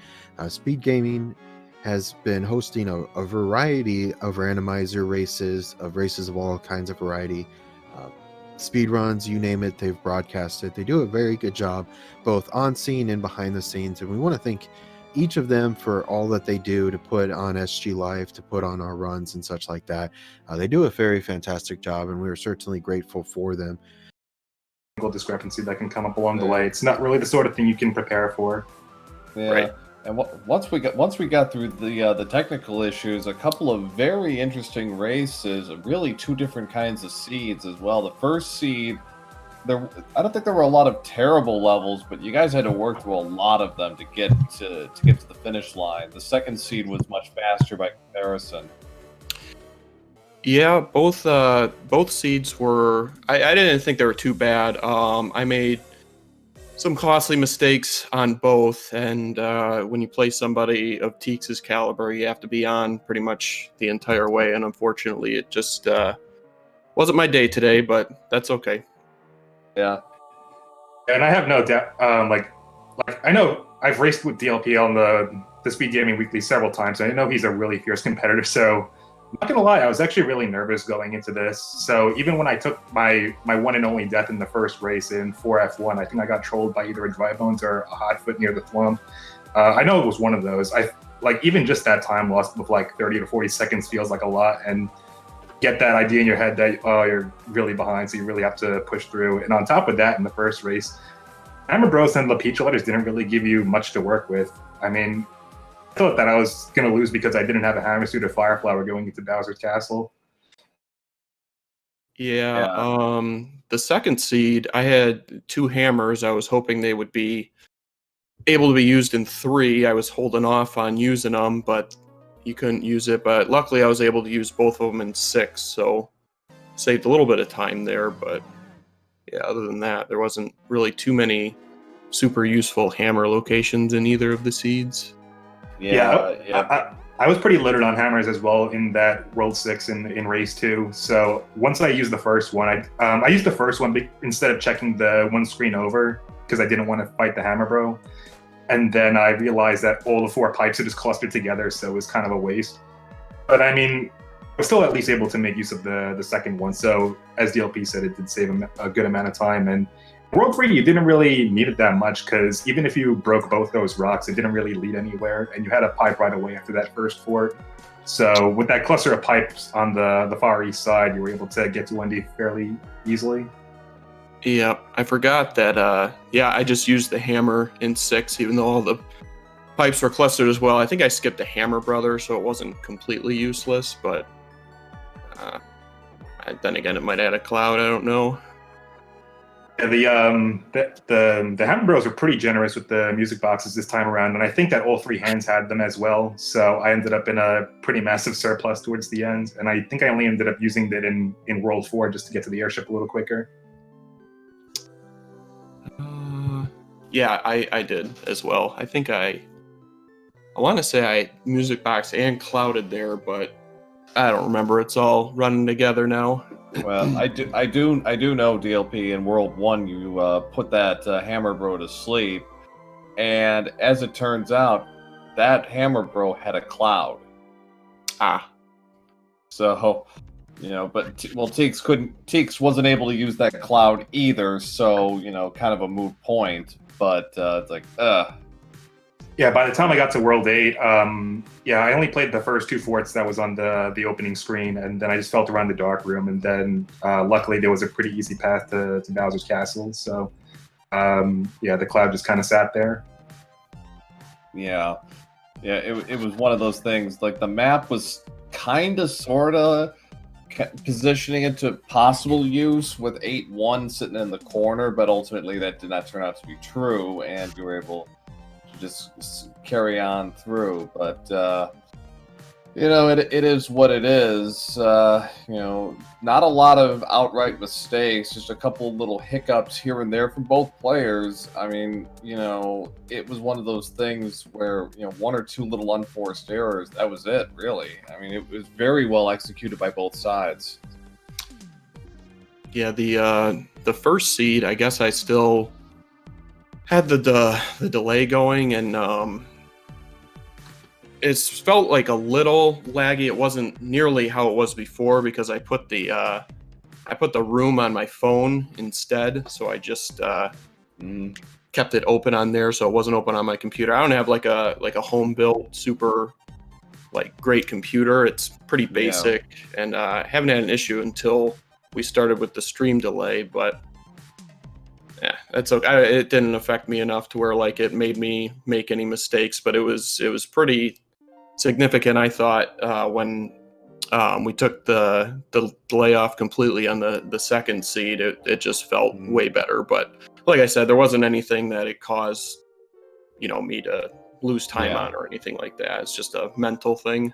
Speed Gaming has been hosting a variety of randomizer races, of all kinds of variety. Speed runs, you name it, they've broadcasted. They do a very good job, both on scene and behind the scenes. And we want to thank each of them for all that they do to put on SG Live, to put on our runs and such like that. They do a very fantastic job, and we are certainly grateful for them. Discrepancy that can come up along the way. It's not really the sort of thing you can prepare for. Yeah. Right. And once we got through the technical issues, a couple of very interesting races, really 2 different kinds of seeds as well. The first seed, I don't think there were a lot of terrible levels, but you guys had to work through a lot of them to get to the finish line. The second seed was much faster by comparison. Yeah, both seeds were. I didn't think they were too bad. I made some costly mistakes on both, and when you play somebody of TEEX's caliber, you have to be on pretty much the entire way. And unfortunately, it just wasn't my day today, but that's okay. Yeah. And I have no doubt, like I know I've raced with DLP on the Speed Gaming Weekly several times, and I know he's a really fierce competitor, so I'm not gonna lie, I was actually really nervous going into this. So even when I took my one and only death in the first race in 4F1, I think I got trolled by either a dry bones or a hot foot near the thwomp. I know it was one of those. Even just that time lost with like 30 to 40 seconds feels like a lot, and get that idea in your head that you're really behind, so you really have to push through. And on top of that, in the first race, Hammer Bros and La Peach Letters didn't really give you much to work with. I mean, I thought that I was going to lose because I didn't have a Hammer Suit or Fire Flower going into Bowser's Castle. Yeah. The second seed, I had 2 hammers. I was hoping they would be able to be used in 3. I was holding off on using them, but you couldn't use it. But luckily, I was able to use both of them in 6, so saved a little bit of time there. But yeah, other than that, there wasn't really too many super useful hammer locations in either of the seeds. Yeah. I was pretty littered on hammers as well in that World 6 in Race 2. So once I used the first one, I used the first one instead of checking the one screen over because I didn't want to fight the Hammer Bro. And then I realized that all the 4 pipes are just clustered together, so it was kind of a waste. But I mean, I was still at least able to make use of the second one. So as DLP said, it did save a good amount of time. And World 3, you didn't really need it that much because even if you broke both those rocks, it didn't really lead anywhere, and you had a pipe right away after that first fort. So with that cluster of pipes on the far east side, you were able to get to 1D fairly easily. Yeah, I forgot that, yeah, I just used the hammer in 6, even though all the pipes were clustered as well. I think I skipped a hammer brother, so it wasn't completely useless, but then again, it might add a cloud, I don't know. Yeah, the Hammer Bros were pretty generous with the music boxes this time around, and I think that all 3 hands had them as well. So I ended up in a pretty massive surplus towards the end, and I think I only ended up using it in World 4 just to get to the airship a little quicker. Yeah, I did as well. I think I want to say I music box and clouded there, but I don't remember. It's all running together now. Well, I do know, DLP, in World 1 you put that Hammer Bro to sleep, and as it turns out, that Hammer Bro had a cloud. So, but TEEX wasn't able to use that cloud either, so, kind of a moot point, but it's like, Yeah, by the time I got to World 8, I only played the first 2 forts that was on the opening screen, and then I just felt around the dark room, and then luckily there was a pretty easy path to Bowser's Castle, so the cloud just kind of sat there. Yeah, it was one of those things, like the map was kind of, sort of positioning it to possible use with 8-1 sitting in the corner, but ultimately that did not turn out to be true, and we were able just carry on through, but it is what it is. Not a lot of outright mistakes, just a couple little hiccups here and there from both players. I mean, it was one of those things where 1 or 2 little unforced errors, that was it, really. I mean, it was very well executed by both sides. Yeah, the first seed, I guess I still had the delay going, and it felt like a little laggy. It wasn't nearly how it was before because I put the room on my phone instead, so I just kept it open on there, so it wasn't open on my computer. I don't have like a home built super great computer. It's pretty basic, and I haven't had an issue until we started with the stream delay, but yeah, that's okay. It didn't affect me enough to where it made me make any mistakes, but it was pretty significant, I thought, when we took the delay off completely on the second seed. It just felt way better. But like I said, there wasn't anything that it caused me to lose time on or anything like that. It's just a mental thing.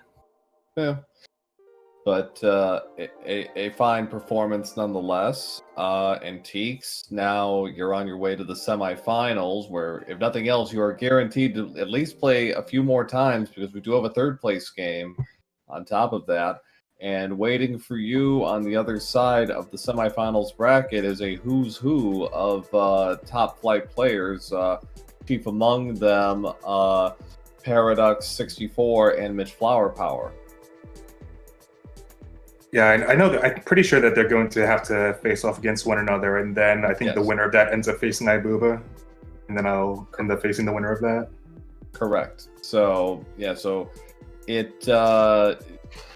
Yeah. But a fine performance nonetheless. And TEEX, now you're on your way to the semifinals, where, if nothing else, you are guaranteed to at least play a few more times, because we do have a third place game on top of that. And waiting for you on the other side of the semifinals bracket is a who's who of top flight players, chief among them Paradox64 and Mitch Flowerpower. Yeah, I know that. I'm pretty sure that they're going to have to face off against one another, and then I think the winner of that ends up facing Ibuba, and then I'll end up facing the winner of that. Correct. So the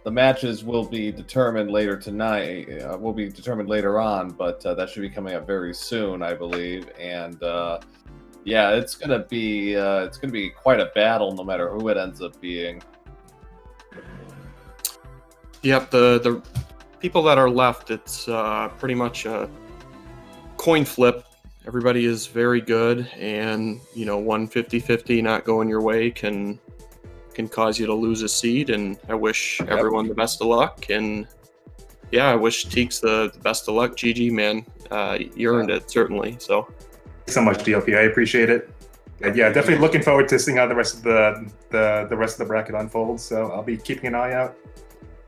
matches will be determined later tonight. Will be determined later on, but that should be coming up very soon, I believe. And it's gonna be quite a battle, no matter who it ends up being. Yep, the people that are left, it's pretty much a coin flip. Everybody is very good, and 150-50 not going your way can cause you to lose a seed. And I wish everyone the best of luck. And I wish TEEX the best of luck. GG, man, you earned it, certainly. So thanks so much, DLP. I appreciate it. And definitely looking forward to seeing how the rest of the bracket unfolds. So I'll be keeping an eye out.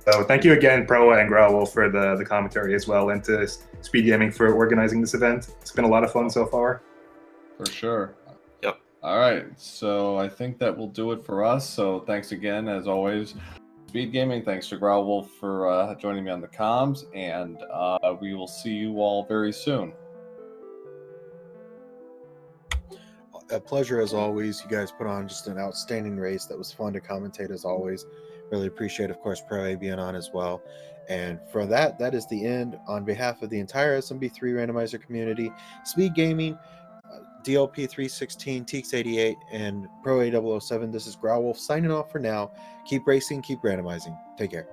So thank you again, Pro and Growell, for the commentary as well, and to SpeedGaming for organizing this event. It's been a lot of fun so far. For sure. Yep. All right, so I think that will do it for us. So thanks again, as always, SpeedGaming. Thanks to Growell for joining me on the comms, and we will see you all very soon. a pleasure as always. You guys put on just an outstanding race that was fun to commentate as always. Really appreciate, of course, Pro A being on as well. And for that, that is the end. On behalf of the entire SMB3 randomizer community, Speed Gaming, DLP316, TEEX88, and Pro A007, this is Growlwolf signing off for now. Keep racing, keep randomizing. Take care.